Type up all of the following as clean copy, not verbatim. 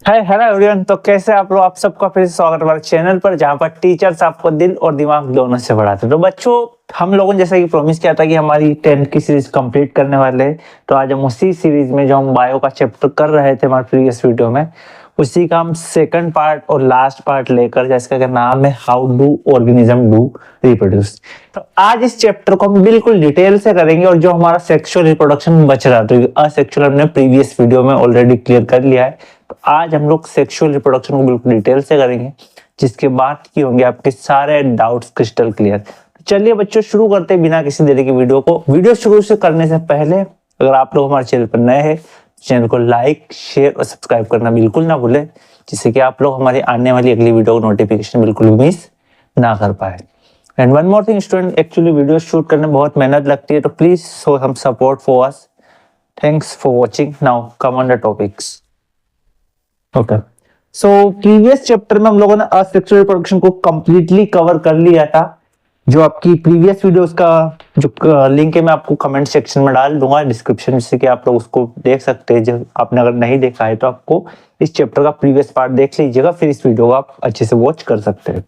Hi hello everyone. तो कैसे आप लोग? आप सबका फिर से स्वागत है हमारे चैनल पर, जहां पर टीचर्स आपको दिल और दिमाग दोनों से बढ़ाते हैं। तो बच्चों, हम लोगों ने जैसा कि प्रॉमिस किया था कि हमारी 10th की सीरीज कंप्लीट करने वाले हैं, तो आज हम उसी सीरीज में जो हम बायो का चैप्टर कर रहे थे हमारे प्रीवियस वीडियो में, उसी का हम सेकंड पार्ट और लास्ट पार्ट लेकर, जिसका नाम है how do organism do reproduce. तो आज इस चैप्टर को हम बिल्कुल डिटेल से करेंगे, और जो हमारा सेक्सुअल रिप्रोडक्शन बच रहा है, तो असेक्सुअल हमने प्रीवियस वीडियो में ऑलरेडी क्लियर कर लिया है। तो आज हम लोग सेक्सुअल रिप्रोडक्शन को बिल्कुल डिटेल से करेंगे, जिसके बाद की होंगे आपके सारे डाउट्स क्रिस्टल क्लियर। तो चलिए बच्चों, शुरू करते हैं बिना किसी देरी की वीडियो को। वीडियो शुरू से करने से पहले अगर आप लोग हमारे चैनल पर नए हैं, चैनल को लाइक, शेयर और सब्सक्राइब करना बिल्कुल ना भूलें, जिससे कि आप लोग हमारी आने वाली अगली वीडियो को नोटिफिकेशन बिल्कुल भी मिस ना कर पाए। And one more thing student, actually video shoot करने में बहुत मेहनत लगती है, तो please show some support for us. Thanks for watching. Now come on the topics. Okay, so previous chapter में हम लोगों ने असेक्सुअल रिप्रोडक्शन को कंप्लीटली कवर कर लिया था। जो आपकी प्रीवियस वीडियोस का जो लिंक है मैं आपको कमेंट सेक्शन में डाल दूंगा डिस्क्रिप्शन, जिससे कि आप लोग उसको देख सकते हैं। जो आपने अगर नहीं देखा है तो आपको इस चैप्टर का प्रीवियस पार्ट देख लीजिएगा, फिर इस वीडियो को आप अच्छे से वॉच कर सकते हैं।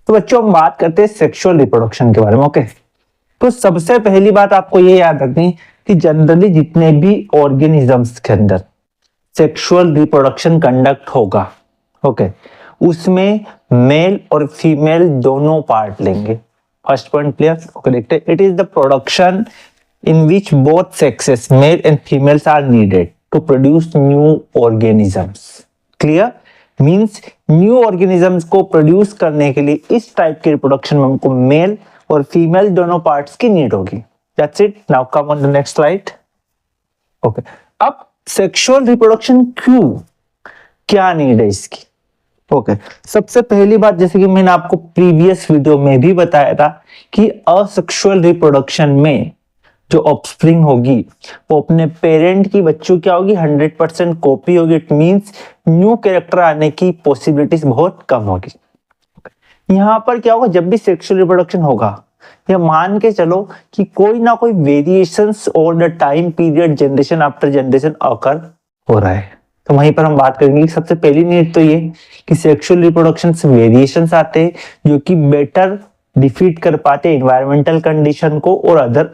तो बच्चों, हम बात करते हैं सेक्सुअल रिप्रोडक्शन के बारे में। ओके, तो सबसे पहली बात आपको ये याद रखनी कि जनरली जितने भी ऑर्गेनिजम्स के अंदर सेक्सुअल रिप्रोडक्शन कंडक्ट होगा, ओके, उसमें मेल और फीमेल दोनों पार्ट लेंगे। First point clear? ओके, देखते हैं। It is the production in which both sexes male and females are needed to produce new organisms. Clear? Means new organisms को produce करने के लिए इस टाइप के रिप्रोडक्शन में हमको मेल और फीमेल दोनों पार्ट्स की नीड होगी। That's it. Now come on the next slide. Okay, अब सेक्सुअल रिप्रोडक्शन क्यों, क्या नीड है इसकी? ओके, सबसे पहली बात, जैसे कि मैंने आपको प्रीवियस वीडियो में भी बताया था कि असेक्सुअल रिप्रोडक्शन में जो ऑफस्प्रिंग होगी वो अपने पेरेंट की बच्चों क्या होगी, 100% कॉपी होगी। इट मींस न्यू कैरेक्टर आने की पॉसिबिलिटीज बहुत कम होगी। यहां पर क्या होगा, जब भी सेक्सुअल रिप्रोडक्शन होगा, या मान के चलो कि कोई ना कोई variations over the time period, generation after generation occur हो रहा है, तो वहीं पर हम बात करेंगे कि सबसे पहली नीड तो ये कि सेक्सुअल रिप्रोडक्शन से वेरिएशंस आते हैं जो कि बेटर डिफीट कर पाते एनवायरमेंटल कंडीशन को और अदर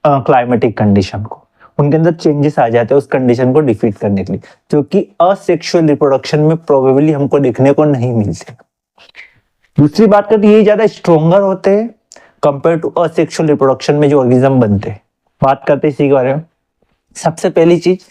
क्लाइमेटिक कंडीशन को। उनके अंदर चेंजेस आ जाते हैं उस कंडीशन को डिफीट करने के लिए, जो कि असेक्सुअल रिप्रोडक्शन में प्रोबेबली हमको देखने को नहीं मिलते। दूसरी बात करते ये ज्यादा स्ट्रोंगर होते हैं कंपेयर टू असेक्सुअल रिप्रोडक्शन में जो ऑर्गेनिज्म बनते हैं। बात करते हैं इसी के बारे में। सबसे पहली चीज,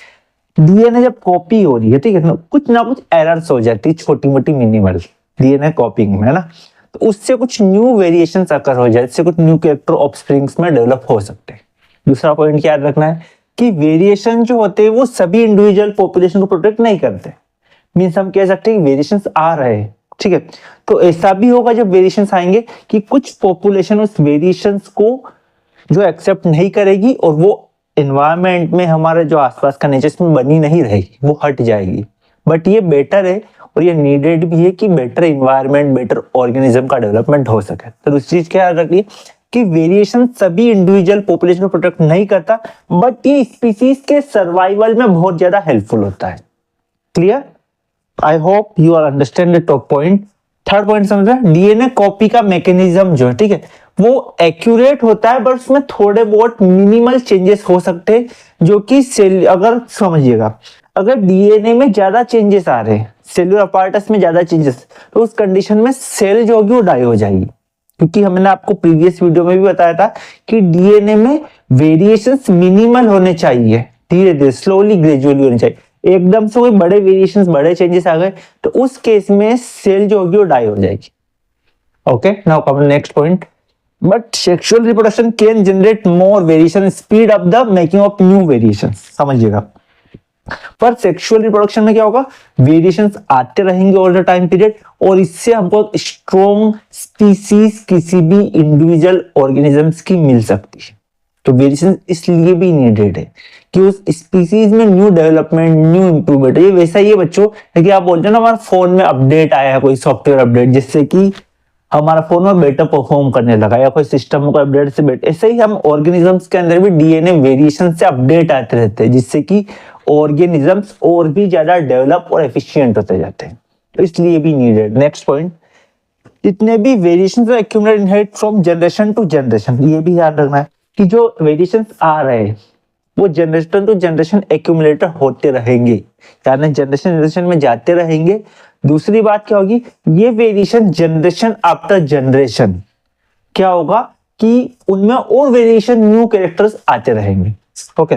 डीएनए जब कॉपी हो रही है, ठीक है ना कुछ एरर्स हो जाती है, छोटी मोटी मिनिमल डीएनए कॉपिंग में, है ना, तो उससे कुछ न्यू वेरिएशंस अकर हो जाए, इससे कुछ न्यू कैरेक्टर ऑफस्प्रिंग्स में डेवलप हो सकते हैं। दूसरा पॉइंट क्या याद रखना है कि वेरिएशन जो होते हैं वो सभी इंडिविजुअल पॉपुलेशन को प्रोटेक्ट नहीं करते। मीन्स हम कह सकते हैं कि वेरिएशंस आ रहे हैं, ठीक है, तो ऐसा भी होगा जब वेरिएशंस आएंगे कि कुछ पॉपुलेशन उस वेरिएशंस को जो एक्सेप्ट नहीं करेगी, और वो एनवायरनमेंट में हमारे जो आसपास का नेचर में बनी नहीं रहेगी, वो हट जाएगी। बट ये बेटर है और ये नीडेड भी है कि बेटर एनवायरनमेंट, बेटर ऑर्गेनिज्म का डेवलपमेंट हो सके। तो दूसरी चीज क्या याद रखिए कि वेरिएशन सभी इंडिविजुअल पॉपुलेशन को प्रोटेक्ट नहीं करता, बट ये स्पीसीज के सर्वाइवल में बहुत ज्यादा हेल्पफुल होता है। Clear? I hope you are understand the top point. Third point समझ, डीएनए कॉपी का मैकेनिज्म जो है, ठीक है, वो एक्यूरेट होता है, बट उसमें थोड़े बहुत मिनिमल चेंजेस हो सकते हैं, जो कि सेल, अगर समझिएगा, अगर डीएनए में ज्यादा चेंजेस आ रहे हैं, सेलुलर अपार्टस में ज्यादा चेंजेस, तो उस कंडीशन में सेल जो होगी वो डाई हो जाएगी। क्योंकि हमने आपको प्रीवियस वीडियो में भी बताया था कि डीएनए में वेरिएशंस मिनिमल होने चाहिए, धीरे धीरे स्लोली ग्रेजुअली होने चाहिए। एकदम से कोई बड़े वेरिएशंस, बड़े चेंजेस आ गए तो उस केस में सेल जो होगी वो डाई हो जाएगी। Okay, now come next point. But sexual reproduction can generate more variation, speed up the making of new variations. समझिएगा, पर सेक्सुअल रिप्रोडक्शन में क्या होगा, वेरिएशंस आते रहेंगे ओवर द टाइम पीरियड, और इससे हमको स्ट्रॉन्ग स्पीसीज किसी भी इंडिविजुअल ऑर्गेनिजम्स की मिल सकती है। तो वेरिएशन इसलिए भी नीडेड है कि उस स्पीसीज में न्यू डेवलपमेंट, न्यू इंप्रूवमेंट। ये वैसा ही है बच्चों है कि आप बोलते हैं ना हमारे फोन में अपडेट आया है, कोई सॉफ्टवेयर अपडेट, जिससे कि हमारा फोन में बेटर परफॉर्म करने लगा, या कोई सिस्टम को अपडेट से बेटर। ऐसे ही हम ऑर्गेनिजम्स के अंदर भी डीएनए वेरिएशन से अपडेट आते रहते हैं, जिससे कि ऑर्गेनिजम्स और भी ज्यादा डेवलप और एफिशिएंट होते जाते हैं, तो इसलिए भी नीडेड। नेक्स्ट पॉइंट, जितने भी variations accumulate inherit from generation to generation, ये भी याद रखना है कि जो वेरिएशंस आ रहे हैं वो जनरेशन टू जनरेशन एक्यूमुलेटर होते रहेंगे, यानी जनरेशन जनरेशन में जाते रहेंगे। दूसरी बात क्या होगी, ये वेरिएशन जनरेशन आफ्टर जनरेशन क्या होगा कि उनमें और वेरिएशन न्यू कैरेक्टर्स आते रहेंगे। Okay,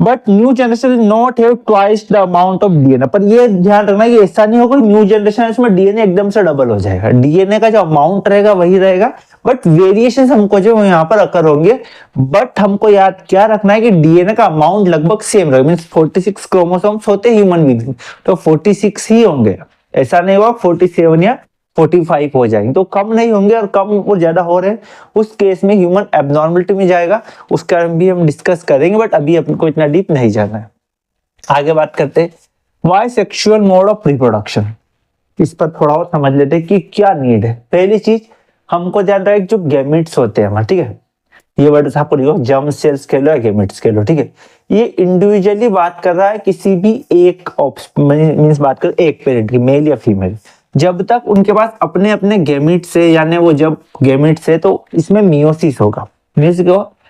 but new generation is not have twice the amount of DNA. पर ये ध्यान रखना कि ऐसा नहीं होगा न्यू जनरेशन इसमें डीएनए एकदम से डबल हो जाएगा, डीएनए का जो अमाउंट रहेगा वही रहेगा, बट वेरिएशन हमको जो यहाँ पर अकर होंगे। बट हमको याद क्या रखना है कि डीएनए का अमाउंट लगभग सेम रहेगा, मींस 46 क्रोमोसोम्स होते ह्यूमन बीइंग, तो 46 ही होंगे, ऐसा नहीं होगा 47 या 45 हो जाएंगे, तो कम नहीं होंगे। और कम और ज्यादा हो रहे हैं उस केस में ह्यूमन एब्नॉर्मलिटी में जाएगा, उसके बारे में भी हम डिस्कस करेंगे, बट अभी अपन को इतना डीप नहीं जाना है। आगे बात करते हैं why sexual mode of reproduction, इस पर थोड़ा और समझ लेते हैं कि क्या नीड है। पहली चीज हमको ध्यान रहे जो गैमेट्स होते हैं हमारे, ठीक है, ये वर्ड आपको लिखो, जर्म सेल्स कह लो या गैमेट्स कह लो, ठीक है, ये इंडिविजुअली बात कर रहा है किसी भी एक मींस बात कर एक पेरेंट की, मेल या फीमेल, जब तक उनके पास अपने अपने गैमेट से, यानी वो जब गैमेट से, तो इसमें मियोसिस होगा। मींस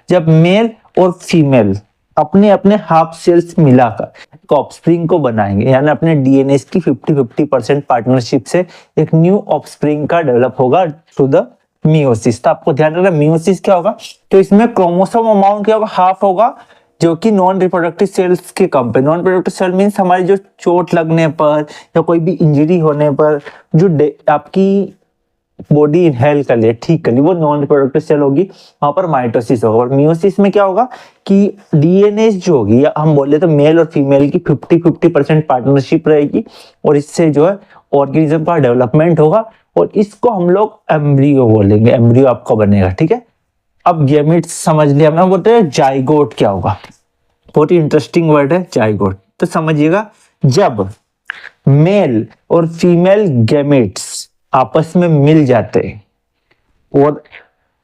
जब मेल और फीमेल अपने अपने हाफ सेल्स मिलाकर ऑफस्प्रिंग को बनाएंगे, यानी अपने डीएनए की 50-50% पार्टनरशिप से एक न्यू ऑफस्प्रिंग का डेवलप होगा थ्रू द मियोसिस। तो आपको ध्यान रखना मियोसिस क्या होगा, तो इसमें क्रोमोसोम अमाउंट क्या होगा, हाफ होगा, जो कि नॉन रिप्रोडक्टिव सेल्स के कम पे। नॉन रिप्रोडक्टिव सेल मींस हमारी जो चोट लगने पर या कोई भी इंजरी होने पर जो आपकी बॉडी इनहेल कर ले, ठीक कर ली, वो नॉन रिप्रोडक्टिव सेल होगी, वहां पर माइटोसिस होगा। और मियोसिस में क्या होगा कि डीएनए जो होगी, या हम बोले तो मेल और फीमेल की 50-50% पार्टनरशिप रहेगी, और इससे जो है ऑर्गेनिज्म का डेवलपमेंट होगा, और इसको हम लोग एम्ब्रियो बोलेंगे, एम्ब्रियो आपका बनेगा, ठीक है। अब गैमेट्स समझ लिया हमने, बोलते हैं जाइगोट क्या होगा, बहुत ही इंटरेस्टिंग वर्ड है जाइगोट। तो समझिएगा, जब मेल और फीमेल गैमेट्स आपस में मिल जाते हैं और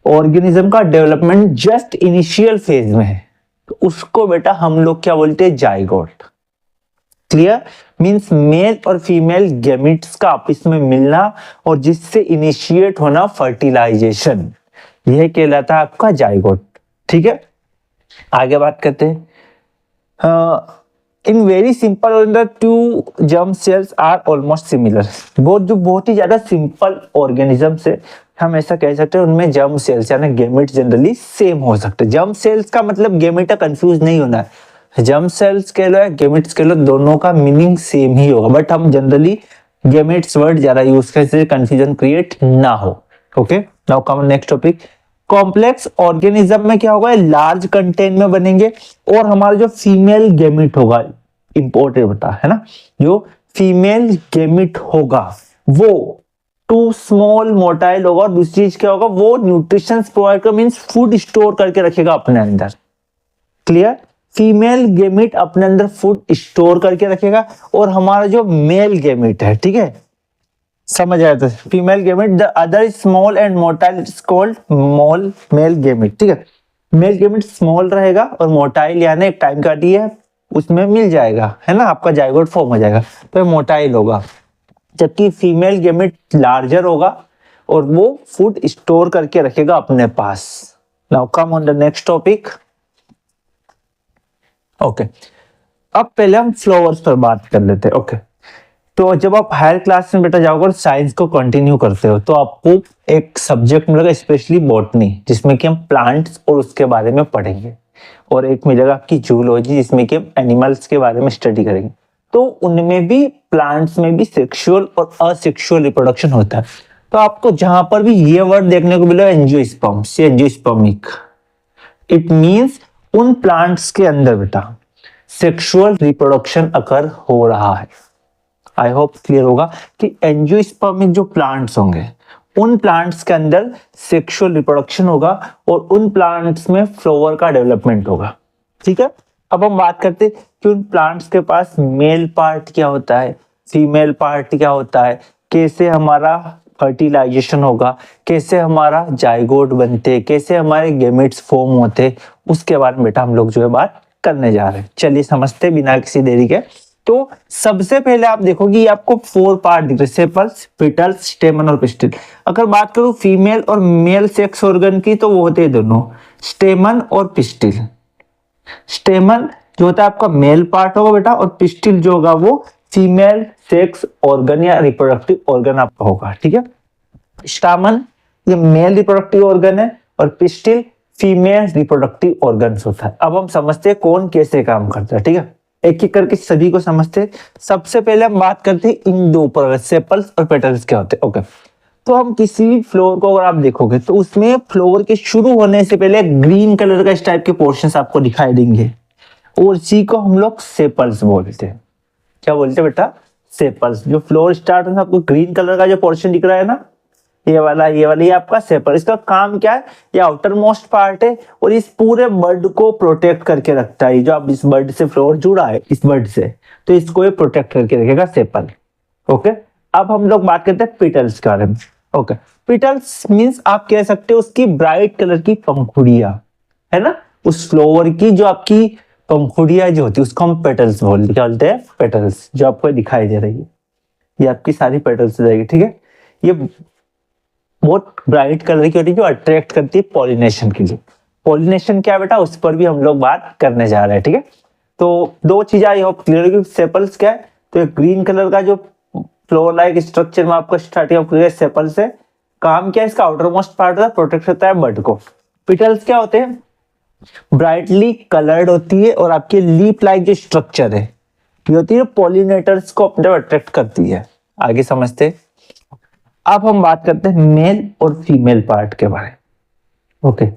ऑर्गेनिज्म का डेवलपमेंट जस्ट इनिशियल फेज में है, तो उसको बेटा हम लोग क्या बोलते हैं, जाइगोट। क्लियर, मींस मेल और फीमेल गैमेट्स का आपस में मिलना और जिससे इनिशिएट होना फर्टिलाइजेशन, यह कहलाता है आपका जाइगोट, ठीक है। आगे बात करते हैं, in very simple the two germ cells are almost similar. बहुत ही ज्यादा सिंपल ऑर्गेनिजम्स है, हम ऐसा कह सकते हैं उनमें जर्म सेल्स यानी गैमेट जनरली सेम हो सकते हैं। जर्म सेल्स का मतलब गैमेट का कंफ्यूज नहीं होना है, जर्म सेल्स कह लो या गैमेट्स कह लो, दोनों का मीनिंग सेम ही होगा, बट हम जनरली गैमेट्स वर्ड ज्यादा यूज करते हैं, कंफ्यूजन क्रिएट ना हो। Okay, now come next topic. Complex organism में क्या होगा, लार्ज कंटेंट में बनेंगे, और हमारा जो फीमेल गैमेट होगा, इंपॉर्टेंट होता है ना, जो फीमेल गैमेट होगा वो टू स्मॉल मोटाइल होगा, और दूसरी चीज क्या होगा, वो न्यूट्रिशन प्रोवाइड कर, मींस फूड स्टोर करके रखेगा अपने अंदर। क्लियर, फीमेल गैमेट अपने अंदर फूड स्टोर करके रखेगा, और हमारा जो मेल गैमेट है, ठीक है, समझ आया, तो female gamete, the other small and motile is called mole male gamete, ठीक है। मेल गैमेट स्मॉल रहेगा और मोटाइल यानी एक टाइम का डी है उसमें मिल जाएगा, है ना, आपका जाइगोट फॉर्म हो जाएगा, तो मोटाइल होगा। जबकि फीमेल गैमेट लार्जर होगा और वो फूड स्टोर करके रखेगा अपने पास। Now come on the next topic. Okay, अब पहले हम फ्लावर्स पर बात कर लेते हैं। ओके, तो जब आप हायर क्लास में बेटा जाओगे और साइंस को कंटिन्यू करते हो, तो आपको एक सब्जेक्ट मिलेगा स्पेशली बॉटनी, जिसमें कि हम प्लांट्स और उसके बारे में पढ़ेंगे, और एक मिलेगा आपकी जूलॉजी, जिसमें कि हम एनिमल्स के बारे में स्टडी करेंगे। तो उनमें भी, प्लांट्स में भी सेक्सुअल और असेक्सुअल रिप्रोडक्शन होता है। तो आपको जहां पर भी ये वर्ड देखने को मिलेगा एंजियोस्पर्म्स या एंजियोस्पर्मिक, इट मींस उन प्लांट्स के अंदर बेटा सेक्सुअल रिप्रोडक्शन अकर हो रहा है। आई होप क्लियर होगा कि एंजियोस्पर्मिक जो प्लांट्स होंगे उन प्लांट्स के अंदर सेक्सुअल रिप्रोडक्शन होगा, और उन प्लांट्स में फ्लावर का डेवलपमेंट होगा, ठीक है। अब हम बात करते हैं कि उन प्लांट्स के पास मेल पार्ट क्या होता है, फीमेल पार्ट क्या होता है, कैसे हमारा फर्टिलाइजेशन होगा, कैसे हमारा जाइगोट बनते, कैसे हमारे गैमेट्स फॉर्म होते, उसके बारे में बेटा हम लोग जो है बात करने जा रहे हैं। चलिए समझते हैं बिना किसी देरी के। तो सबसे पहले आप देखोगे ये आपको 4 पार्ट दिख रहे, सेपल्स, पेटल्स, स्टेमन और पिस्टिल। अगर बात करूं फीमेल और मेल सेक्स ऑर्गन की तो वो होते हैं दोनों, स्टेमन और पिस्टिल। स्टेमन जो होता है आपका मेल पार्ट होगा बेटा, और पिस्टिल जो होगा वो फीमेल सेक्स ऑर्गन या रिप्रोडक्टिव ऑर्गन आपका होगा। ठीक है, स्टामन ये मेल रिप्रोडक्टिव ऑर्गन है और पिस्टिल फीमेल रिप्रोडक्टिव ऑर्गन्स होता है। अब हम समझते हैं कौन कैसे काम करता है। ठीक है, एक एक करके सभी को समझते हैं। सबसे पहले हम बात करते हैं इन दो पर, सेपल्स और पेटल्स क्या होते हैं। ओके, तो हम किसी भी फ्लोर को अगर आप देखोगे तो उसमें फ्लोर के शुरू होने से पहले ग्रीन कलर का इस टाइप के पोर्शंस आपको दिखाई देंगे और इसी को हम लोग सेपल्स बोलते हैं। क्या बोलते हैं बेटा? सेपल्स। जो फ्लोर स्टार्ट होता है आपको ग्रीन कलर का जो पोर्शन दिख रहा है ना, ये वाला ये आपका सेपल। इसका काम क्या है? ये आउटर मोस्ट पार्ट है और इस पूरे बर्ड को प्रोटेक्ट करके रखता है। जो आप इस बर्ड से फ्लोर जुड़ा है इस बर्ड से, तो इसको ये प्रोटेक्ट करके रखेगा सेपल। ओके, अब हम लोग बात करते हैं पिटल्स के बारे में। ओके, पिटल्स मीन्स आप कह सकते हो उसकी ब्राइट कलर की पंखुड़ियां, है ना, उस फ्लावर की जो आपकी पंखुड़ियां जो होती है उसको हम पेटल्स बोलते हैं। क्या बोलते हैं? पेटल्स। जो आपको दिखाई दे रही है ये आपकी सारी पेटल्स हो जाएगी। ठीक है, ये बहुत ब्राइट कलर की होती है जो अट्रैक्ट करती है पॉलिनेशन के लिए। पॉलिनेशन क्या है बेटा, उस पर भी हम लोग बात करने जा रहे हैं। ठीक है, तो दो चीजें आई होप क्लियर होगी। सेपल्स क्या है? तो एक ग्रीन कलर का जो फ्लोर लाइक स्ट्रक्चर में आपको स्टार्टिंग ऑफ क्लियर सेपल्स है। काम क्या है इसका? आउटर मोस्ट पार्ट होता है, प्रोटेक्ट होता है बर्ड को। पिटल्स क्या होते हैं? ब्राइटली कलर्ड होती है और आपके लीफ लाइक जो स्ट्रक्चर है ये होती है पॉलिनेटर्स को अपने अट्रैक्ट करती है। आगे समझते हैं। अब हम बात करते हैं मेल और फीमेल पार्ट के बारे में। ओके,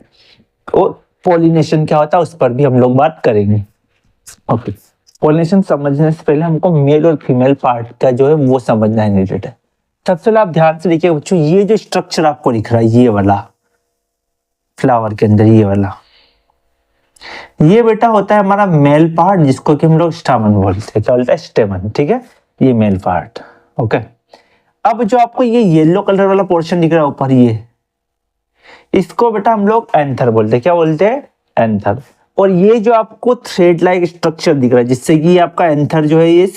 और पॉलिनेशन क्या होता है उस पर भी हम लोग बात करेंगे। ओके, पॉलिनेशन समझने से पहले हमको मेल और फीमेल पार्ट का जो है वो समझना है नीडेड है। सबसे पहले आप ध्यान से देखिए बच्चों, ये जो स्ट्रक्चर आपको दिख रहा है ये वाला फ्लावर के अंदर, ये वाला ये बेटा होता है हमारा मेल पार्ट, जिसको कि हम लोग स्टामन बोलते हैं। क्या बोलते हैं? स्टेमन। ठीक है, ये मेल पार्ट। ओके, अब जो आपको ये येलो कलर वाला पोर्शन दिख रहा है ऊपर, ये इसको बेटा हम लोग एंथर बोलते हैं। क्या बोलते हैं? एंथर। और ये जो आपको थ्रेड लाइक स्ट्रक्चर दिख रहा है जिससे कि आपका एंथर जो है ये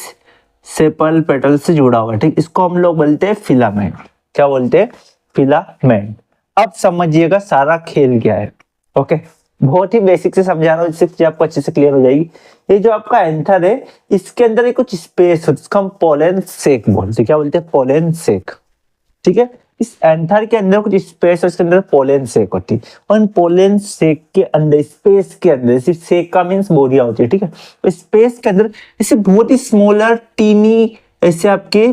सेपल पेटल से जुड़ा हुआ है, ठीक, इसको हम लोग बोलते हैं फिलामेंट। क्या बोलते हैं? फिलामेंट। अब समझिएगा सारा खेल क्या है। ओके, बहुत ही बेसिक से समझा रहा हूँ जिससे आपको अच्छे से क्लियर हो जाएगी। ये जो आपका एंथर है इसके अंदर एक कुछ स्पेस है जिसको हम पोलन सेक बोलते हैं। क्या बोलते हैं? पोलन सेक। ठीक है, इस एंथर के अंदर कुछ स्पेस है, उसके अंदर पोलन सेक होती है और पोलन सेक के अंदर, स्पेस के अंदर, सिर्फ सेक का मीन्स बोरिया होती है। ठीक है, तो स्पेस के अंदर ऐसे बहुत ही स्मॉलर टीनी ऐसे आपके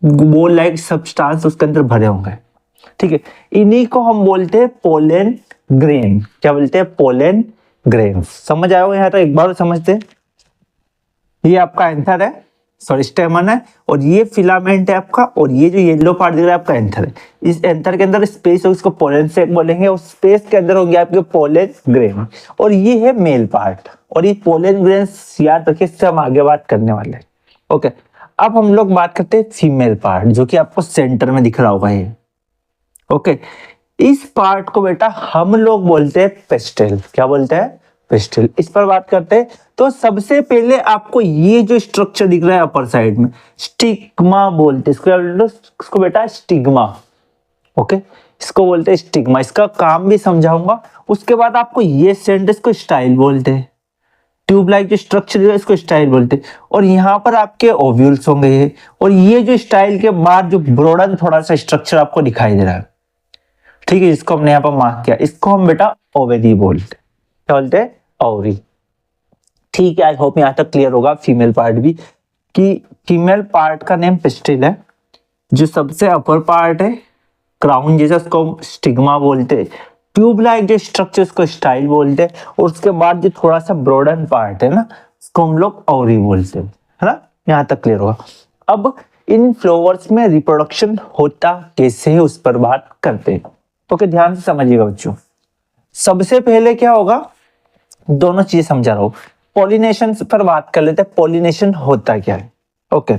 बॉल लाइक सब्सटेंस उसके अंदर भरे होंगे। ठीक है, इन्हीं को हम बोलते हैं पोलन ग्रेन। क्या बोलते हैं? Pollen grain. समझ आया होगा यहाँ तक? एक बार समझते हैं। ये आपका एंथर है, सॉरी स्टेमन है, और ये फिलामेंट है आपका, और ये जो येलो पार्ट दिख रहा है आपका एंथर है। इस एंथर के अंदर स्पेस है, उसको पोलन सेक बोलेंगे। उस स्पेस के अंदर होंगे आपके पोलन ग्रेन, और ये है मेल पार्ट। और ये पोलन ग्रेन याद रखिए, इससे हम आगे बात करने वाले हैं। ओके, अब हम लोग बात करते हैं फीमेल पार्ट, जो कि आपको सेंटर में दिख रहा होगा ये। ओके, इस पार्ट को बेटा हम लोग बोलते हैं पेस्टिल। क्या बोलते हैं? पेस्टिल। इस पर बात करते हैं। तो सबसे पहले आपको ये जो स्ट्रक्चर दिख रहा है अपर साइड में, स्टिग्मा बोलते हैं इसको बेटा, स्टिग्मा। ओके, इसको बोलते हैं स्टिग्मा। इसका काम भी समझाऊंगा। उसके बाद आपको ये सेंटेंस को स्टाइल बोलते हैं। ट्यूब लाइक जो स्ट्रक्चर है इसको स्टाइल बोलते हैं। और यहाँ पर आपके ओव्यूल्स होंगे ये, और ये जो स्टाइल के बाद जो ब्रॉडन थोड़ा सा स्ट्रक्चर आपको दिखाई दे रहा है, ठीक है, जिसको हमने यहाँ पर मार्क किया, इसको हम बेटा ओवेरी बोलते हैं। क्या बोलते हैं? ओवरी। ठीक है, आई होप यहाँ तक क्लियर होगा फीमेल पार्ट भी, कि फीमेल पार्ट का नेम पिस्टिल है। जो सबसे अपर पार्ट है क्राउन जैसा, उसको हम स्टिग्मा बोलते हैं। ट्यूब लाइक जो स्ट्रक्चर उसको स्टाइल बोलते हैं। और उसके बाद जो थोड़ा सा ब्रॉडन पार्ट है ना, उसको हम लोग ओवरी बोलते हैं, है ना? यहाँ तक क्लियर होगा। अब इन फ्लावर्स में रिप्रोडक्शन होता कैसे है उस पर बात करते हैं। ओके, ध्यान से समझिएगा बच्चों। सबसे पहले क्या होगा, दोनों चीज समझा रहा हूं। पॉलिनेशन पर बात कर लेते हैं। पॉलिनेशन होता क्या है? ओके,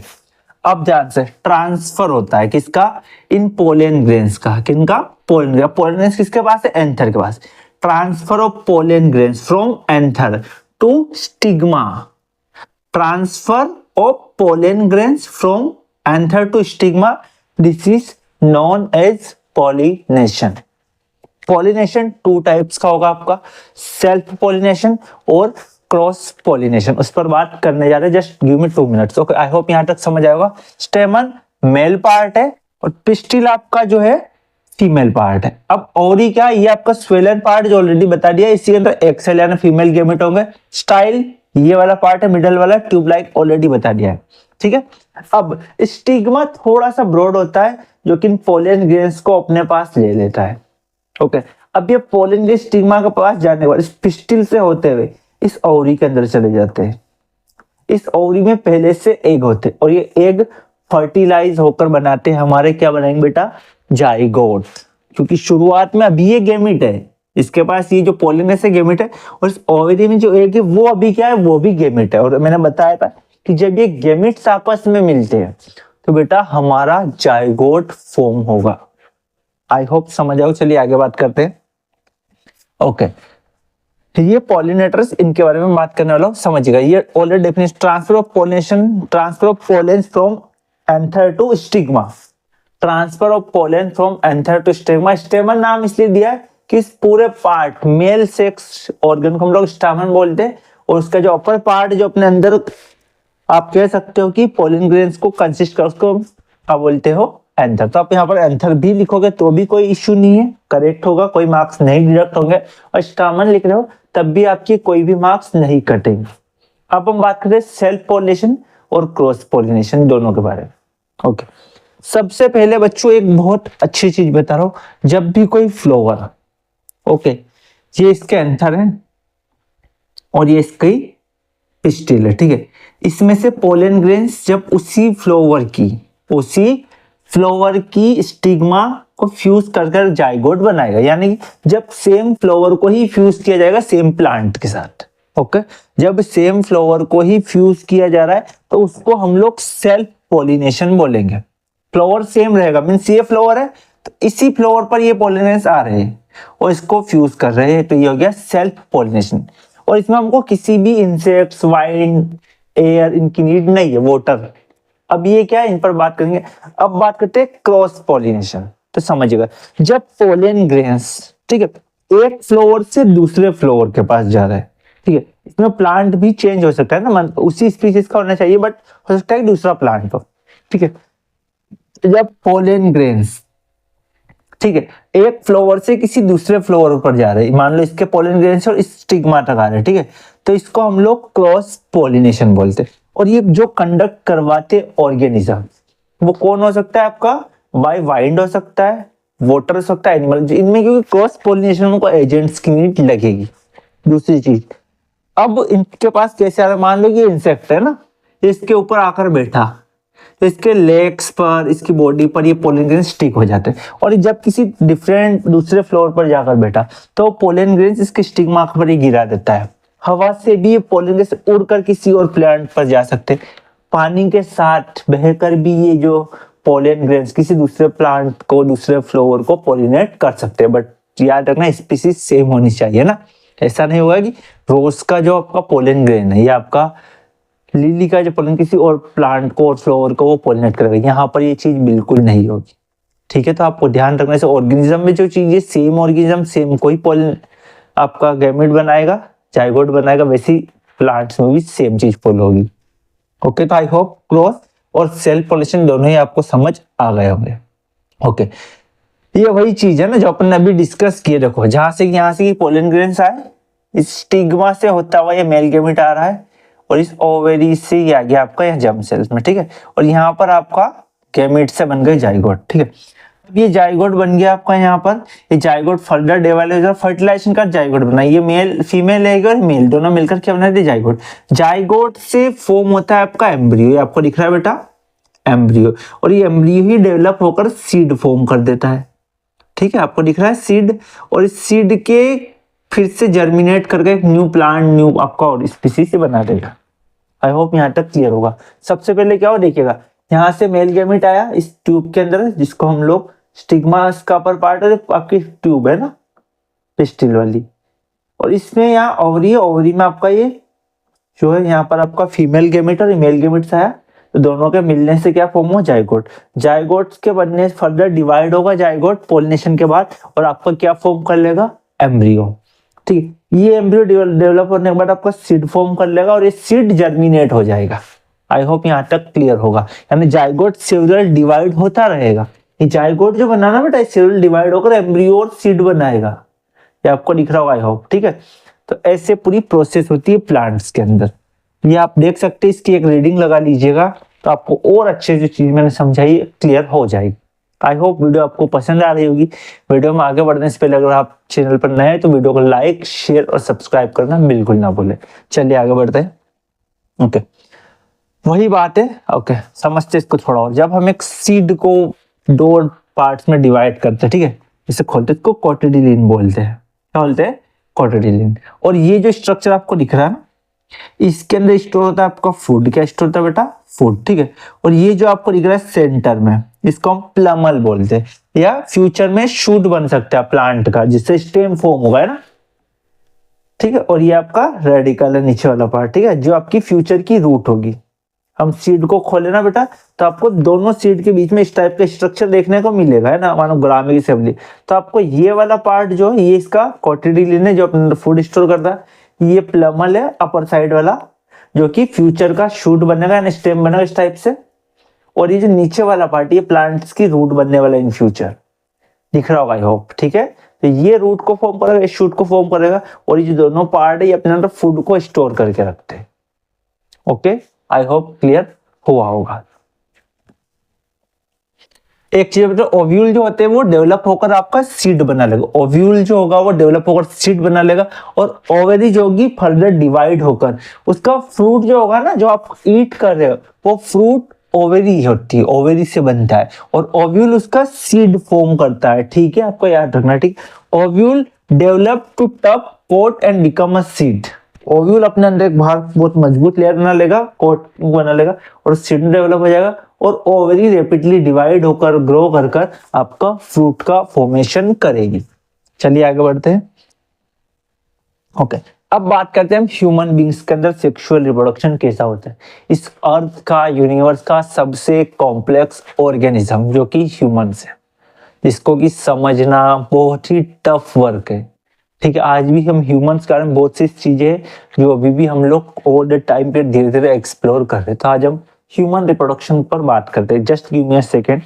अब ध्यान से, ट्रांसफर होता है किसका? इन पोलन ग्रेन्स का। किनका? Pollen grain. पोलन ग्रेन्स किसके पास है? एंथर के पास। Transfer of pollen grains from anther to stigma, transfer of pollen grains from anther to stigma, this is known as pollination. Pollination two types का होगा आपका, self pollination और cross pollination, उस पर बात करने जा रहे हैं। Just give me 2 minutes. Okay, I hope यहां तक समझ आएगा। स्टेमन मेल पार्ट है और पिस्टिल आपका जो है फीमेल पार्ट है। अब ओरी क्या, ये आपका स्वेलन पार्ट जो ऑलरेडी बता दिया, इसी के अंदर एक्सेल यानी फीमेल गेमेट होंगे। स्टाइल ये वाला पार्ट है, मिडल वाला ट्यूब लाइक ऑलरेडी बता दिया है, ठीक है। अब स्टिग्मा थोड़ा सा ब्रॉड होता है, जो कि पोलन ग्रेन्स को अपने पास ले लेता है। ओके, अब ये पोलन ग्रेन स्टिग्मा के पास जाने वाले इस पिस्टिल से होते हुए इस ओवरी के अंदर चले जाते हैं। इस ओवरी में पहले से एग होते हैं और ये एग फर्टिलाइज होकर बनाते हैं हमारे, क्या बनाएंगे बेटा, जाइगोट। क्योंकि शुरुआत में अभी ये गेमिट है, इसके पास ये जो पोलन से गेमिट है, और इस ओवरी में जो एग है वो अभी क्या है, वो भी गेमिट है। और मैंने बताया था कि जब ये गेमिट्स आपस में मिलते हैं तो बेटा हमारा जाइगोट फॉर्म होगा। आई होप समझ आओ। चलिए आगे बात करते हैं। ओके, ये पॉलिनेटर्स, इनके बारे में बात करने वाला हूं, समझिएगा। ये already definition, transfer of pollination, transfer of pollen from anther to stigma, transfer of pollen from anther to stigma. Stamen नाम इसलिए दिया है कि इस पूरे पार्ट, मेल सेक्स ऑर्गन को हम लोग स्टामन बोलते हैं, और उसका जो अपर पार्ट जो अपने अंदर आप कह सकते हो कि पोलन ग्रेन्स को कंसिस्ट कर, उसको क्या बोलते हो, एंथर। तो आप यहाँ पर एंथर भी लिखोगे तो भी कोई इश्यू नहीं है, करेक्ट होगा, कोई मार्क्स नहीं डिडक्ट होंगे। और स्टामन लिख रहे हो तब भी आपके कोई भी मार्क्स नहीं कटेंगे। अब हम बात करें सेल्फ पॉलिनेशन और क्रॉस पॉलिनेशन दोनों के बारे में। ओके, सबसे पहले बच्चों एक बहुत अच्छी चीज बता रहा हूं, जब भी कोई फ्लावर, ओके, ये इसके एंथर है और ये इसकी पिस्टिल है, ठीक है। इसमें से पोलन ग्रेन्स जब उसी फ्लावर की स्टिग्मा को फ्यूज कर जाइगोट बनाएगा, यानी कि जब सेम फ्लावर को ही फ्यूज किया जाएगा सेम प्लांट के साथ। ओके, जब सेम फ्लावर को ही फ्यूज किया जा रहा है तो उसको हम लोग सेल्फ पॉलिनेशन बोलेंगे। फ्लावर सेम रहेगा, मीन्स ये फ्लावर है तो इसी फ्लावर पर ये पॉलिनेशन आ रहे हैं और इसको फ्यूज कर रहे हैं, तो ये हो गया सेल्फ पॉलिनेशन। और इसमें हमको किसी भी इंसेक्ट्स, वाइंड, एयर, इनकी नीड नहीं है, वाटर। अब ये क्या है, इन पर बात करेंगे। अब बात करते हैं क्रॉस पॉलिनेशन। तो समझिएगा, जब पोलन ग्रेन्स, ठीक है, एक फ्लावर से दूसरे फ्लावर के पास जा रहा है, ठीक है, इसमें प्लांट भी चेंज हो सकता है ना, उसी स्पीशीज का होना चाहिए बट हो सकता है दूसरा प्लांट हो, ठीक है। जब पोलन ग्रेन्स, ठीक है, एक फ्लावर से किसी दूसरे फ्लावर पर जा रहे हैं, मान लो इसके पोलन ग्रेन्स और इस स्टिग्मा तक आ रहे हैं, ठीक है, तो इसको हम लोग क्रॉस पॉलिनेशन बोलते हैं। और ये जो कंडक्ट करवाते ऑर्गेनिज्म, वो कौन हो सकता है आपका, बाय वाइंड हो सकता है, वाटर हो सकता है, एनिमल, इनमें क्योंकि क्रॉस पॉलिनेशन को एजेंट्स की नीड लगेगी। दूसरी चीज, अब इनके पास कैसे आ रहा है, मान लो ये इंसेक्ट है ना, इसके ऊपर आकर बैठा तो इसके लेग्स पर, इसकी बॉडी पर ये पोलन ग्रेन्स स्टिक हो जाते हैं। और जब किसी डिफरेंट दूसरे फ्लोर पर जाकर बैठा तो पोलन ग्रेन्स इसके स्टिग्मा पर ही गिरा देता है। हवा से भी ये पोलन ग्रेन्स उड़कर किसी और प्लांट पर जा सकते हैं, पानी के साथ बहकर भी ये जो पोलन ग्रेन्स किसी दूसरे प्लांट को, दूसरे फ्लोर को पोलिनेट कर सकते हैं। बट याद रखना स्पीसीज सेम होनी चाहिए ना, ऐसा नहीं होगा कि रोज का जो आपका पोलन ग्रेन है या आपका लिली का जो पोलन किसी और प्लांट को और फ्लावर को वो पोलिनेट करेगा, यहाँ पर ये चीज बिल्कुल नहीं होगी, ठीक है। तो आपको ध्यान रखना से ऑर्गेनिज्म में जो चीज है सेम ऑर्गेनिज्म सेम कोई पोलन आपका गैमेट बनाएगा, जाइगोट बनाएगा, वैसी प्लांट्स में भी सेम चीज फॉलो होगी। ओके, तो आई होप क्रॉस और सेल्फ पॉलिनेशन दोनों ही आपको समझ आ गए होंगे। ओके, ये वही चीज है ना जो अपन ने अभी डिस्कस किए। देखो, जहां से यहाँ से पोलन ग्रेन्स आए, इस स्टिग्मा से होता हुआ ये मेल गैमेट आ रहा है और इस ओवेरी से ये आ गया आपका यहाँ जर्म सेल्स में, ठीक है। और यहाँ पर आपका गैमेट से बन गए जाइगोट, ठीक है। अब ये जाइगोट बन गया आपका, यहाँ पर ये जाइगोट फर्दर डेवलप हो, फर्टिलाइजेशन का जाइगोट बना, ये मेल फीमेल है और मेल दोनों मिलकर क्या बना, जाइगोट। जाइगोट से फॉर्म होता है आपका एम्ब्रियो, ये आपको दिख रहा है बेटा, एम्ब्रियो। और ये एम्ब्रियो ही डेवलप होकर सीड फॉर्म कर देता है, ठीक है, आपको दिख रहा है सीड। और इस सीड के फिर से जर्मिनेट करके एक न्यू प्लांट, न्यू आपका और स्पीसीज से बना देगा। आई होप यहाँ तक क्लियर होगा। सबसे पहले क्या हो, देखिएगा, यहाँ से मेल गैमेट आया इस ट्यूब के अंदर, जिसको हम लोग स्टिग्मा का अपर पार्ट है, आपकी ट्यूब है ना पिस्टिल वाली, और इसमें यहाँ ओवरी है, ओवरी में आपका ये जो है यहाँ पर आपका फीमेल गेमेट और मेल गेमेट्स आया, तो दोनों के मिलने से क्या फॉर्म हो, जाइगोट। जाइगोट्स के बनने से फर्दर डिवाइड होगा जाइगोट पोलिनेशन के बाद, और आपका क्या फॉर्म कर लेगा, एम्ब्रियो। ठीक, ये एम्ब्रियो डेवलप होने के बाद आपका सीड फॉर्म कर लेगा और ये सीड जर्मिनेट हो जाएगा। आई होप यहाँ तक क्लियर होगा। यानी जाइगोट सेलुलर डिवाइड होता रहेगा। ये जाइगोट जो बनाना बेटा, सेलुलर डिवाइड होकर एम्ब्रियो और सीड बनाएगा। ये आपको दिख रहा होगा आई होप। ठीक है, तो ऐसे पूरी प्रोसेस होती है प्लांट्स के अंदर। ये आप देख सकते हैं, इसकी एक रीडिंग लगा लीजिएगा तो आपको और अच्छे जो चीज मैंने समझाई क्लियर हो जाएगी। आई होप वीडियो आपको पसंद आ रही होगी। वीडियो में आगे बढ़ने से पहले अगर आप चैनल पर नए हैं तो वीडियो को लाइक, शेयर और सब्सक्राइब करना बिल्कुल ना भूलें। चलिए आगे बढ़ते हैं। ओके, वही बात है। ओके, समझते इसको थोड़ा और। जब हम एक सीड को 2 पार्ट्स में डिवाइड करते हैं, ठीक है, इसे खोलते इसको कोटिलिडन बोलते हैं। क्या बोलते हैं, कोटिलिडन। और ये जो स्ट्रक्चर आपको दिख रहा है ना, इसके अंदर स्टोर होता है आपका फूड। क्या स्टोर होता है बेटा, फूड। ठीक है, और ये जो आपको दिख रहा है सेंटर में, इसको हम प्लमल बोलते हैं, या फ्यूचर में शूट बन सकता है प्लांट का, जिससे स्टेम फॉर्म होगा, है ना। ठीक है, और ये आपका रेडिकल है नीचे वाला पार्ट। ठीक है, जो आपकी फ्यूचर की रूट होगी। हम सीड को खोले ना बेटा, तो आपको दोनों सीड के बीच में इस टाइप का स्ट्रक्चर देखने को मिलेगा, है ना, मानो ग्राम की असेंबली। तो आपको ये वाला पार्ट जो है, ये इसका कोटिलिडन है जो अपने फूड स्टोर करता है। ये प्लमल है अपर साइड वाला, जो कि फ्यूचर का शूट बनेगा, स्टेम बनेगा इस टाइप से। और ये जो नीचे वाला पार्ट, ये प्लांट्स की रूट बनने वाला इन फ्यूचर, दिख रहा होगा आई होप। ठीक है, तो ये रूट को फॉर्म करेगा, ये शूट को फॉर्म करेगा, और ये जो दोनों पार्ट है ये अपने अंदर फूड को स्टोर करके रखते हैं। ओके, आई होप क्लियर हुआ होगा। एक चीज बेटा, ओव्यूल जो होते हैं वो डेवलप होकर आपका सीड बना लेगा। ओव्यूल जो होगा वो डेवलप होकर सीड बना लेगा, और ओवरी जो होगी फर्दर डिवाइड होकर उसका फ्रूट जो होगा ना, जो आप ईट कर रहे हो, वो फ्रूट ओवेरी होती है, ओवेरी से बनता है, और ओव्यूल उसका सीड फॉर्म करता है। ठीक है, आपको याद रखना। ठीक, ओव्यूल डेवलप टू टफ पोट and become a seed. Ovule अपने अंदर एक बाहर बहुत मजबूत लेयर बना लेगा, कोट बना लेगा, और सीड डेवलप हो जाएगा, और ओवरी रैपिडली डिवाइड होकर ग्रो कर कर आपका फ्रूट का फॉर्मेशन करेगी। चलिए आगे बढ़ते हैं। ओके, अब बात करते हैं हम ह्यूमन बींग्स के अंदर सेक्सुअल रिप्रोडक्शन कैसा होता है। इस अर्थ का, यूनिवर्स का सबसे कॉम्प्लेक्स ऑर्गेनिज्म जो कि ह्यूमंस है, जिसको कि समझना बहुत ही टफ वर्क है। ठीक है, आज भी हम ह्यूमंस के बारे में बहुत सी चीजें हैं जो अभी भी हम लोग ओवर द टाइम पे धीरे धीरे एक्सप्लोर कर रहे हैं। तो आज हम ह्यूमन रिप्रोडक्शन पर बात करते हैं। Just give me a second.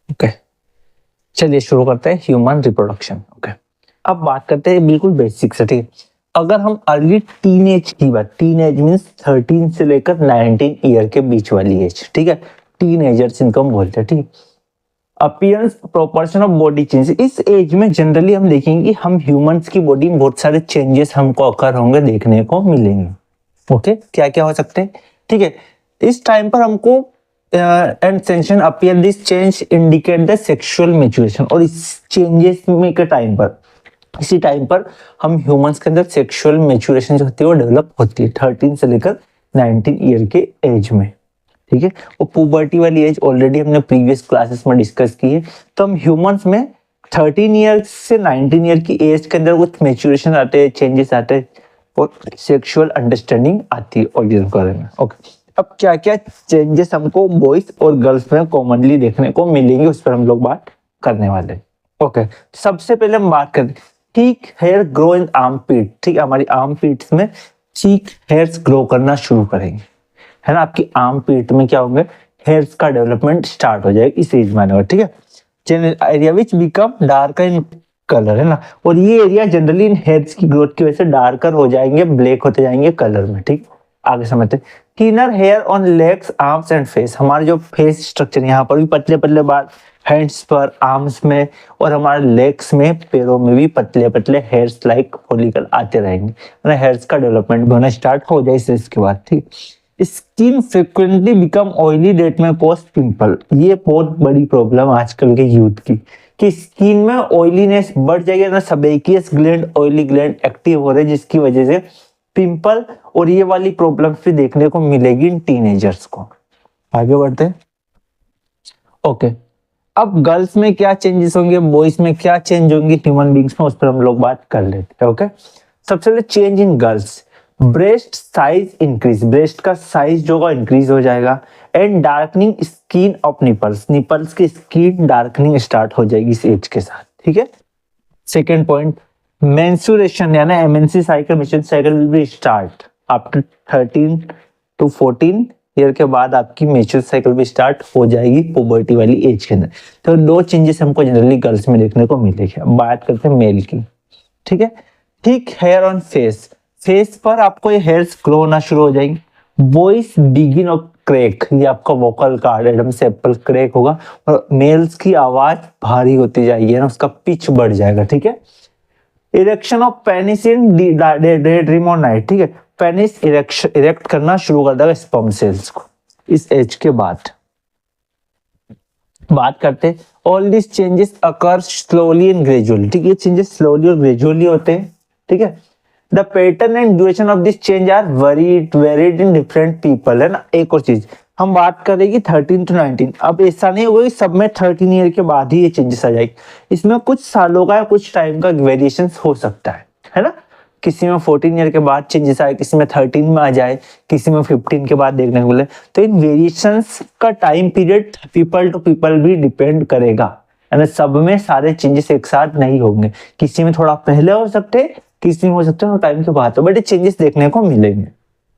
Okay, चलिए शुरू करते हैं ह्यूमन रिप्रोडक्शन। ओके, अब बात करते हैं बिल्कुल बेसिक से। ठीक है, अगर हम अर्ली टीनेज की बात, टीनेज मींस 13 से लेकर 19 ईयर के बीच वाली एज। ठीक है, टीनेजर्स इनको हम बोलते हैं। ठीक, appearance, proportion of body change. इस एज में जनरली हम देखेंगे हम ह्यूमंस की बॉडी में बहुत सारे चेंजेस हमको अकर होंगे, देखने को मिलेंगे। ओके, क्या क्या हो सकते हैं। ठीक है, इस टाइम पर हमको एंड सेंशन appear this change indicate the sexual maturation. और इस चेंजेस में के टाइम पर, इसी टाइम पर हम ह्यूमंस के अंदर सेक्सुअल मैच्योरेशन जो होती है वो डेवलप होती है 13 से लेकर 19 ईयर के एज में। ठीक है, वो पुबर्टी वाली एज ऑलरेडी हमने प्रीवियस क्लासेस में डिस्कस की है। तो हम ह्यूमंस में 13 ईयर से 19 ईयर की एज के अंदर कुछ मैच्योरेशन आते हैं, चेंजेस आते हैं, और सेक्सुअल अंडरस्टैंडिंग आती है ऑर्गेनिज्म के बारे में। ओके, अब क्या क्या चेंजेस हमको बॉयज और गर्ल्स में कॉमनली देखने को मिलेंगे, उस पर हम लोग बात करने वाले हैं। ओके, सबसे पहले हम बात करें thick hair grow in armpit. ठीक है, हमारी आर्म पीट्स में थिक हेयर्स ग्रो करना शुरू करेंगे, है ना। आपकी आर्म पीट में क्या होंगे, हेयर्स का डेवलपमेंट स्टार्ट हो जाएगा इस एज में। ठीक है, general area which become darker in colour, है ना। और ये एरिया जनरली इन हेयर्स की ग्रोथ की वजह से डार्कर हो जाएंगे, ब्लैक होते जाएंगे कलर में। ठीक, आगे समझते हैं। Thinner hair on legs, arms and face. हमारे जो फेस स्ट्रक्चर, यहाँ पर भी पतले पतले बाल, हैंड्स पर, आर्म्स में, और हमारे लेग्स में, पैरों में भी पतले पतले हेयर्स लाइक फॉलिकल आते रहेंगे। हेयर्स का डेवलपमेंट होना स्टार्ट हो जाए इसके बाद। ठीक, skin frequently become oily, that में कॉज पिंपल। ये बहुत बड़ी प्रॉब्लम आजकल के यूथ की। कि स्किन में ऑयलीनेस बढ़ जाएगी ना, सेबेकियस ग्लैंड, ऑयली ग्लैंड एक्टिव हो रहे हैं, जिसकी वजह से पिंपल और ये वाली प्रॉब्लम्स भी देखने को मिलेगी इन टीनेजर्स को। आगे बढ़ते हैं। ओके, अब गर्ल्स में क्या चेंजेस होंगे, बॉयज में क्या चेंज होंगे ह्यूमन बींग्स में, उस पर हम लोग बात कर लेते हैं। ओके, सबसे पहले change in girls, breast size increase, breast का साइज जो होगा इंक्रीज हो जाएगा, and darkening skin of nipples, nipples की स्किन डार्कनिंग स्टार्ट हो जाएगी इस एज के साथ। ठीक है, सेकेंड पॉइंट, मेंस्ट्रुएशन यानी MNC cycle, menstruation cycle will be start after 13 to 14 year के बाद आपकी मेच्योर साइकिल भी स्टार्ट हो जाएगी पुबर्टी वाली एज के अंदर। तो दो चेंजेस हमको जनरली गर्ल्स में देखने को मिलेगी। अब बात करते हैं मेल की। ठीक है, thick hair on face, face पर आपको ये हेयर्स ग्रो होना शुरू हो जाएंगे। वॉइस बिगिन ऑफ क्रैक, ये आपका वोकल कार्ड एडम से एप्पल क्रैक होगा, और मेल्स की आवाज भारी होती जाएगी ना, उसका पिच बढ़ जाएगा। ठीक है, erection of penis in day dream और नाइट। ठीक है, पेनिस इरेक्ट करना शुरू कर देगा स्पर्म सेल्स को इस एज के बाद। बात करते हैं, all this changes occur slowly and gradually. ठीक है, ये चेंजेस स्लोली और ग्रेजुअली होते हैं। ठीक है, the pattern and duration of this change are varied in different people, है ना। एक और चीज हम बात करेंगे 13 to 19। अब ऐसा नहीं होगा कि सब में 13 ईयर के बाद ही ये चेंजेस आ जाएगी, इसमें कुछ सालों का, कुछ टाइम का वेरिएशन हो सकता है ना। किसी में 14 ईयर के बाद चेंजेस आए, किसी में 13 में आ जाए, किसी में 15 के बाद देखने को मिले। तो इन वेरिएशंस का time period people to people भी डिपेंड करेगा, यानी सब में सारे चेंजेस एक साथ नहीं होंगे, किसी में थोड़ा पहले हो सकते हैं, किसी में हो सकता है टाइम के बाद, तो बट चेंजेस देखने को मिलेंगे।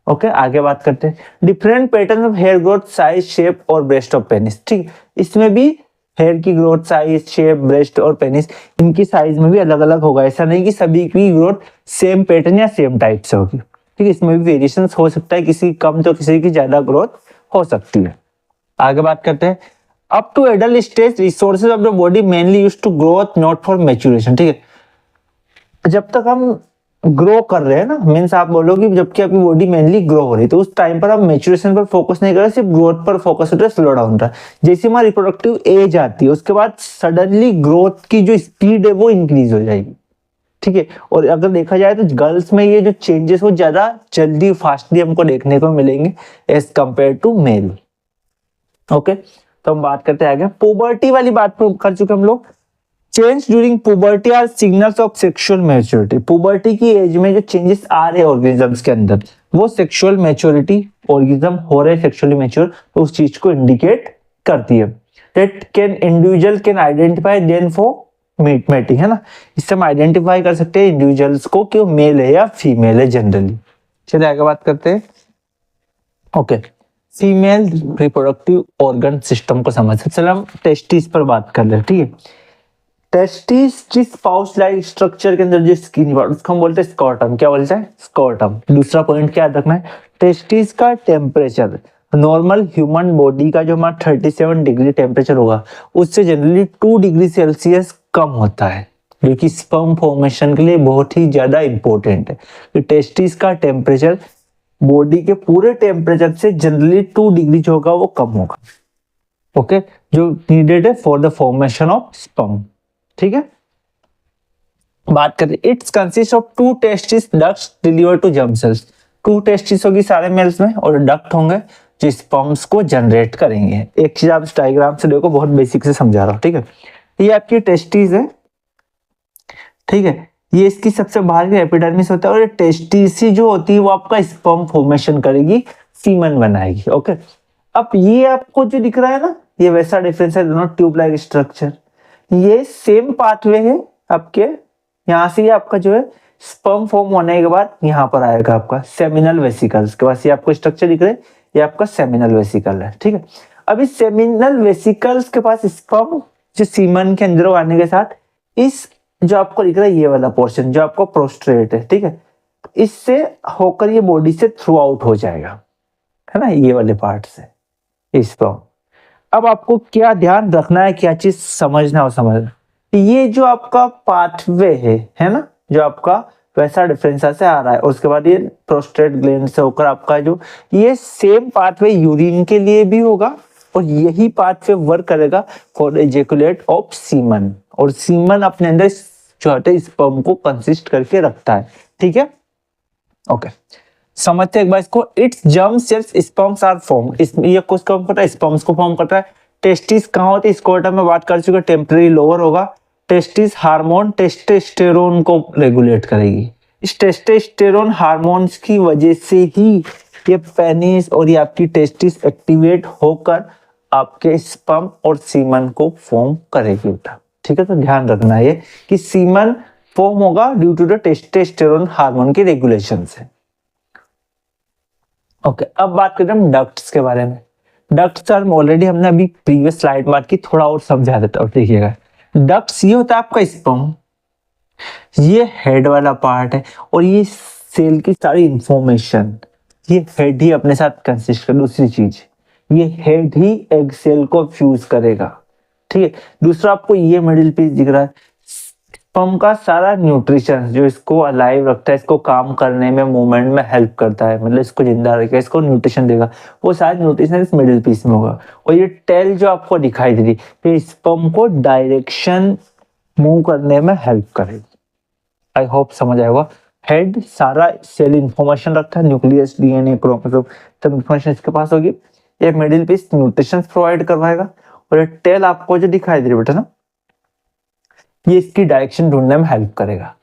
ओके, आगे बात करते हैं, different pattern of hair growth, size, shape और ब्रेस्ट ऑफ पेनिस। ठीक, इसमें भी हेयर की ग्रोथ, साइज, शेप, ब्रेस्ट और पेनिस, इनकी साइज में भी अलग अलग होगा। ऐसा नहीं कि सभी की ग्रोथ सेम पैटर्न या सेम टाइप से होगी। ठीक है, इसमें भी वेरिएशंस हो सकता है, किसी कम तो किसी की ज्यादा ग्रोथ हो सकती है। आगे बात करते हैं, up to adult stage resources of the body mainly used to growth not for maturation. ठीक है, जब तक हम ग्रो कर रहे हैं ना, मीन्स आप बोलोगे जबकि आपकी बॉडी मेनली ग्रो हो रही है, तो उस टाइम पर आप मैच्योरेशन पर फोकस नहीं कर रहे, सिर्फ ग्रोथ पर फोकस हो रहा है, स्लो डाउन रहा है। जैसे हमारी रिप्रोडक्टिव एज आती है, उसके बाद सडनली ग्रोथ की जो स्पीड है वो इंक्रीज हो जाएगी। ठीक है, और अगर देखा जाए तो गर्ल्स में ये जो चेंजेस वो ज्यादा जल्दी फास्टली हमको देखने को मिलेंगे as compare to male. Okay, तो हम बात करते हैं आगे, पुबर्टी वाली बात कर चुके हम लोग। Change during puberty are signals of sexual maturity. Puberty की एज में जो चेंजेस आ रहे हैं ऑर्गेनिजम्स के अंदर, वो सेक्सुअल मैच्योरिटी, ऑर्गेनिज्म हो रहे सेक्सुअली मैच्योर, तो उस चीज को इंडिकेट करती है। That can individual can identify then for mating, है ना। इससे हम आइडेंटिफाई कर सकते हैं इंडिविजुअल्स को कि वो मेल है या फीमेल है जनरली। चलिए आगे बात करते हैं। Okay, female reproductive organ system को समझते, चलो हम टेस्टिस पर बात कर ले। ठीक है, टेस्टिस जिस पाउच लाइक स्ट्रक्चर के अंदर जो स्किन पार्ट, उसको हम बोलते हैं स्कॉर्टम। क्या बोलते हैं? स्कॉर्टम। दूसरा पॉइंट क्या याद रखना है, टेस्टिस का टेम्परेचर नॉर्मल ह्यूमन बॉडी का जो हमारा 37 डिग्री टेम्परेचर होगा, उससे जनरली 2 डिग्री सेल्सियस कम होता है, जो कि स्पर्म फॉर्मेशन के लिए बहुत ही ज्यादा इंपॉर्टेंट है। तो टेस्टिस का टेम्परेचर बॉडी के पूरे टेम्परेचर से जनरली 2 डिग्री जो होगा वो कम होगा। ओके, जो नीडेड है for the formation of sperm. ठीक है, बात करें, it's consist of 2 testis ducts deliver to germ cells. 2 testis होगी सारे मेल्स में, और डक्ट होंगे जो स्पर्म्स को जनरेट करेंगे। एक चीज आप इस डायग्राम से देखो, बहुत बेसिक से समझा रहा हूं। ठीक है, ये आपकी टेस्टिस है। ठीक है, ये इसकी सबसे बाहर का एपिडर्मिस होता है, और ये टेस्टिस जो होती है वो आपका स्पर्म फॉर्मेशन करेगी, सीमन बनाएगी। ओके, अब ये आपको जो दिख रहा है ना, ये वैसा डिफरेंस है, दोनों ट्यूब लाइक स्ट्रक्चर, ये सेम पाथवे है आपके। यहां से ये आपका जो है स्पर्म फॉर्म होने के बाद यहाँ पर आएगा आपका सेमिनल वेसिकल्स के पास। ये आपको स्ट्रक्चर दिख रहा है, ये आपका सेमिनल वेसिकल है। ठीक है, अब इस सेमिनल वेसिकल्स के पास स्पर्म जो सीमन के अंदर आने के साथ, इस जो आपको दिख रहा है ये वाला पोर्शन जो आपको प्रोस्ट्रेट है, ठीक है, इससे होकर ये बॉडी से थ्रू आउट हो जाएगा, है ना, ये वाले पार्ट से स्पर्म। अब आपको क्या ध्यान रखना है, क्या चीज समझना हो समझना, ये जो आपका पाथवे है ना, जो आपका वैसा डिफरेंस से आ रहा है, और उसके बाद ये प्रोस्टेट ग्लैंड से होकर आपका जो ये सेम पाथवे यूरिन के लिए भी होगा, और यही पाथवे वर्क करेगा फॉर एजेकुलेट ऑफ सीमन, और सीमन अपने अंदर छोटे स्पर्म को कंसिस्ट करके रखता है। ठीक है, ओके समझते हैं एक बार इसको। It's germ cells sperms are form, ये किसको फॉर्म करता है? स्पर्म्स को फॉर्म करता है। टेस्टिस कहाँ होती है? स्कोटा में बात कर चुके, टेम्पररी लोअर होगा। टेस्टिस हार्मोन टेस्टोस्टेरोन को रेगुलेट करेगी। इस टेस्टोस्टेरोन हार्मोन्स की वजह से ही ये पेनिस और ये आपकी टेस्टिस एक्टिवेट होकर आपके स्पर्म और सीमन को फॉर्म करेगी बेटा। ठीक है, तो ध्यान रखना ये कि सीमन फॉर्म होगा due to the testosterone hormone की रेगुलेशन से। ओके, अब बात करें हम डक्ट्स के बारे में। डक्ट्स ऑलरेडी हमने अभी प्रीवियस स्लाइड में बात की, थोड़ा और समझा देता हूँ। देखिएगा, डक्ट्स ये होता है आपका स्पर्म, ये हेड वाला पार्ट है, और ये सेल की सारी इंफॉर्मेशन ये हेड ही अपने साथ कंसिस्ट कर। दूसरी चीज, ये हेड ही एग सेल को फ्यूज करेगा। ठीक है, दूसरा आपको ये मिडिल पीस दिख रहा है, स्पर्म का सारा न्यूट्रिशन जो इसको अलाइव रखता है, इसको काम करने में, मूवमेंट में हेल्प करता है, मतलब इसको जिंदा रखेगा, इसको न्यूट्रिशन देगा, वो सारा न्यूट्रिशन इस मिडिल पीस में होगा। और ये टेल जो आपको दिखाई दे रही है, ये स्पर्म को डायरेक्शन मूव करने में हेल्प करेगी। आई होप समझ आएगा। हेड सारा सेल इंफॉर्मेशन रखता है, न्यूक्लियस, डीएनए, क्रोमोसोम, सब इंफॉर्मेशन इसके पास होगी। ये मिडिल पीस न्यूट्रिशन प्रोवाइड करवाएगा, और ये टेल आपको जो दिखाई दे रही है बेटा ना, ये इसकी डायरेक्शन ढूंढने में हेल्प करेगा।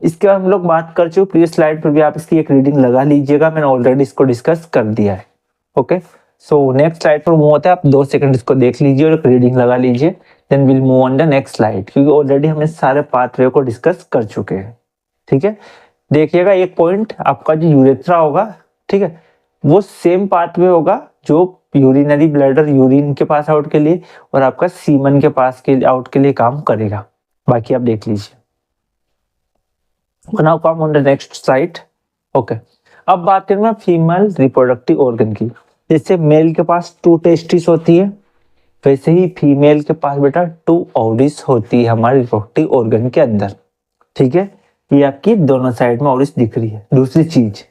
इसके बाद हम लोग बात कर चुके प्रीवियस स्लाइड पर भी, आप इसकी एक रीडिंग लगा लीजिएगा, मैंने ऑलरेडी इसको डिस्कस कर दिया है। ओके, सो नेक्स्ट स्लाइड पर मूव होता है, आप 2 सेकंड इसको देख लीजिए और एक रीडिंग लगा लीजिए, then will move on the next slide, क्योंकि ऑलरेडी हमने सारे पाथवे को डिस्कस कर चुके हैं। ठीक है, देखिएगा एक पॉइंट, आपका जो यूरेथ्रा होगा, ठीक है, वो सेम पाथवे होगा जो यूरिनरी ब्लैडर, यूरिन के पास आउट के लिए, और आपका सीमन के पास के आउट के लिए काम करेगा। बाकी आप देख लीजिए। Now come on the next slide. Okay, अब बात करेंगे फीमेल रिप्रोडक्टिव ऑर्गन की। जैसे मेल के पास 2 टेस्टिस होती है, वैसे ही फीमेल के पास बेटा 2 ओवरीज होती है हमारे रिप्रोडक्टिव ऑर्गन के अंदर। ठीक है, ये आपकी दोनों साइड में ओवरीज दिख रही है। दूसरी चीज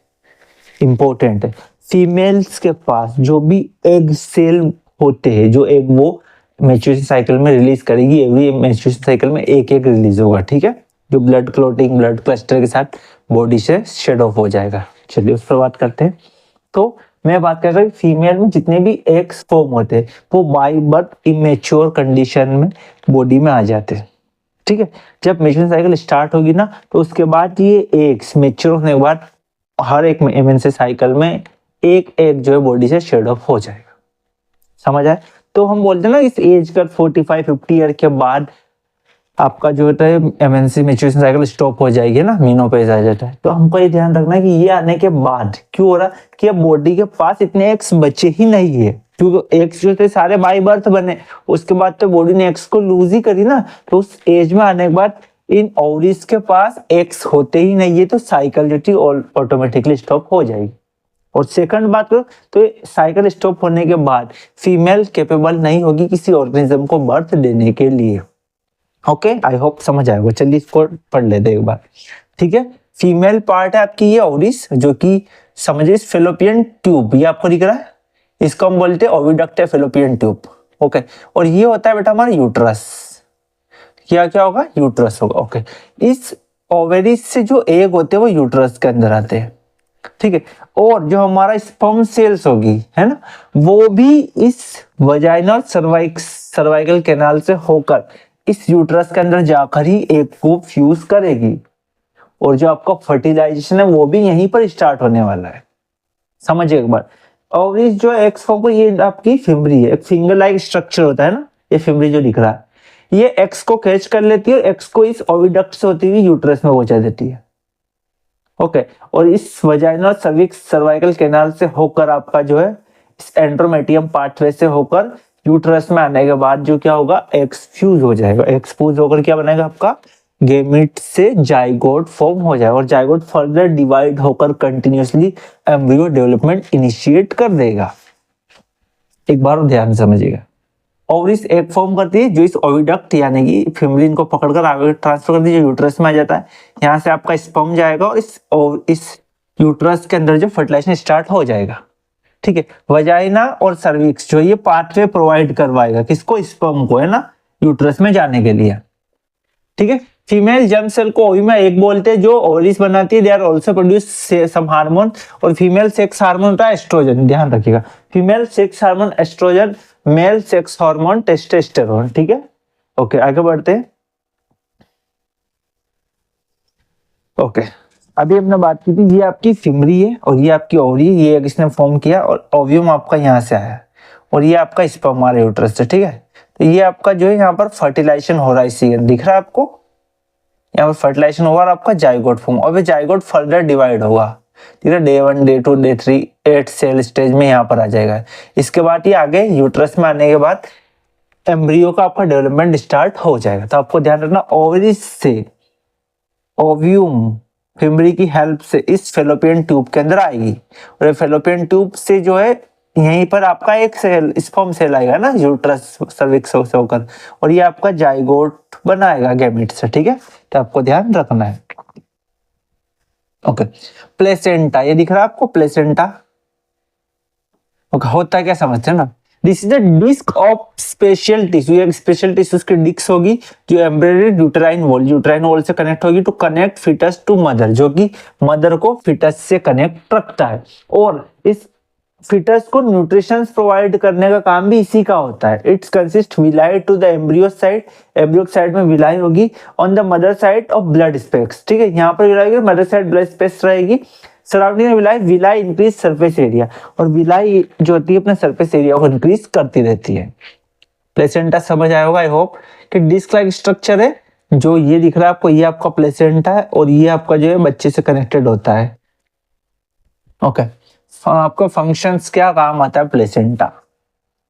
इंपॉर्टेंट है, फीमेल्स के पास जो भी एग सेल होते हैं, जो एग वो मैच्योरेशन साइकिल में रिलीज करेगी, एवरी मैच्योरेशन साइकिल में एक एक रिलीज होगा। ठीक है, जो ब्लड क्लोटिंग, ब्लड क्लस्टर के साथ बॉडी से शेड ऑफ हो जाएगा। चलिए उस पर बात करते हैं। तो मैं बात कर रहा हूँ फीमेल में जितने भी एग्स फॉर्म होते हैं वो बाय बर्थ इमेच्योर कंडीशन में बॉडी में आ जाते हैं। ठीक है, जब मैच्योरेशन साइकिल स्टार्ट होगी ना, तो उसके बाद ये एग्स मैच्योर होने के बाद हर एक एमएनसी साइकिल में एक एग जो है बॉडी से शेड ऑफ हो जाएगा। समझ आए? तो हम बोलते हैं ना इस एज का 45-50 ईयर के बाद आपका जो होता है एमएनसी मैच्योरेशन साइकिल स्टॉप हो जाएगी ना, मेनोपॉज आ जाता है। तो हमको ये ध्यान रखना है कि ये आने के बाद क्यों हो रहा, कि अब बॉडी के पास इतने एग्स बचे ही नहीं है, क्योंकि एग्स जो थे सारे बाय बर्थ बने, उसके बाद तो बॉडी ने एग्स को लूज ही करी ना। तो उस एज में आने के बाद इन ओवरीज के पास एग्स होते ही नहीं है, तो साइकिल जो थी ऑटोमेटिकली स्टॉप हो जाएगी। और सेकंड बात करो तो साइकिल स्टॉप होने के बाद फीमेल कैपेबल नहीं होगी किसी ऑर्गेनिज्म को बर्थ देने के लिए। ओके, आई होप समझ आएगा। चलिए इसको पढ़ लेते एक बार। ठीक है, फीमेल पार्ट है आपकी ये ओवरीज, जो कि समझिए फेलोपियन ट्यूब, ये आपको दिख रहा है, इसको हम बोलते हैं ओविडक्ट या फेलोपियन ट्यूब। ओके, और ये होता है बेटा हमारा यूट्रस। क्या क्या होगा? यूट्रस होगा। ओके, इस ओवरीज से जो एग होते हैं वो यूट्रस के अंदर आते हैं। ठीक है, और जो हमारा स्पर्म सेल्स होगी है ना, वो भी इस वजाइनल सर्वाइकल कैनाल से होकर इस यूट्रस के अंदर जाकर ही एग को फ्यूज करेगी। और जो आपका फर्टिलाइजेशन है वो भी यहीं पर स्टार्ट होने वाला है। समझिए एक बार। और इस जो एक्स फॉर्म को, ये आपकी फिम्बरी है, एक फिंगर लाइक स्ट्रक्चर होता है ना, ये फिम्बरी जो दिख रहा है, ये एक्स को कैच कर लेती है और एक्स को इस ओविडक्ट से होती हुई यूट्रस में पहुंचा देती है। ओके, और इस वजाइनल सर्वाइकल कैनाल से होकर आपका जो है इस एंड्रोमेटियम पाथवे से होकर यूट्रस में आने के बाद जो क्या होगा, एग्स फ्यूज हो जाएगा। एग्स फ्यूज होकर क्या बनेगा आपका, गेमिट से जाइगोट फॉर्म हो जाएगा, और जाइगोट फर्दर डिवाइड होकर कंटिन्यूअसली एम्ब्रियो डेवलपमेंट इनिशिएट कर देगा। एक बार ध्यान समझिएगा। ओवरीज एग फॉर्म करती है जो इस ओविडक्ट यानी कि फिम्बलिन को पकड़कर आगे ट्रांसफर कर दी, जो यूट्रस में आ जाता है। यहाँ से आपका स्पर्म जाएगा और इस यूट्रस के अंदर जो फर्टिलाइजेशन स्टार्ट हो जाएगा। ठीक है, वजाइना और सर्विक्स जो ये पाथवे प्रोवाइड करवाएगा किसको, स्पर्म को, है ना, यूट्रस में जाने के लिए। ठीक है, फीमेल जर्म सेल को ओविमा एक बोलते हैं जो ओवरीज बनाती है। They are also produce some hormone, और फीमेल सेक्स हार्मोन होता है एस्ट्रोजन, ध्यान रखिएगा, female sex hormone estrogen, male sex hormone testosterone. ठीक है, ओके आगे बढ़ते हैं। ओके, अभी हमने बात की थी, ये आपकी फिमरी है और ये आपकी ओवरी, ये किसने फॉर्म किया, और ओव्यूम आपका यहाँ से आया और ये आपका स्पर्म आ रहा है यूट्रस से। ठीक है, तो ये आपका जो है यहाँ पर फर्टिलाइजेशन हो रहा है, इसी दिख रहा है आपको, यहाँ पर फर्टिलाइजेशन होगा और आपका जाइगोट फॉर्म, और ये जाइगोट फर्दर डिवाइड होगा। ठीक है, day 1 day 2 day 3 8 cell stage में यहाँ पर आ जाएगा। इसके बाद ये आगे यूट्रस में आने के बाद एम्ब्रियो का आपका डेवलपमेंट स्टार्ट हो जाएगा। तो आपको ध्यान रखना, ओवरी से ओव्यूम फिमरी की हेल्प से इस फेलोपियन ट्यूब के अंदर आएगी, और फेलोपियन ट्यूब से जो है यहीं पर आपका एक सेल स्पर्म सेल आएगा ना, यूट्रस सर्विक्स से होकर, और ये आपका जाइगोट बनाएगा गैमेट से। ठीक है, तो आपको ध्यान रखना है। ओके, प्लेसेंटा, ये दिख रहा है आपको प्लेसेंटा। ओके, होता है क्या समझते हैं ना, this is the disc of special tissue, एक स्पेशल टिश्यूज की डिस्क होगी जो एम्ब्रियोनिक यूट्राइन वॉल से कनेक्ट होगी to connect foetus to mother, जो कि मदर को फिटस से कनेक्ट रखता है, और इस फिटस को न्यूट्रिशन प्रोवाइड करने का काम भी इसी का होता है। It's consist villi to the embryo side, embryo side में विलाई होगी, on the mother side of blood space. ठीक है, यहाँ पर विलाई होगी, मदर साइड ब्लड स्पेस रहेगी, surrounding villi increase surface area, और विलाई जो होती है अपने सरफेस एरिया को इंक्रीज करती रहती है। प्लेसेंटा समझ आया होगा आई होप, कि डिस्क लाइक स्ट्रक्चर है, जो ये दिख रहा है आपको, ये आपका प्लेसेंटा है, और ये आपका जो है बच्चे से कनेक्टेड होता है। ओके, आपका फंक्शंस क्या काम आता है प्लेसेंटा,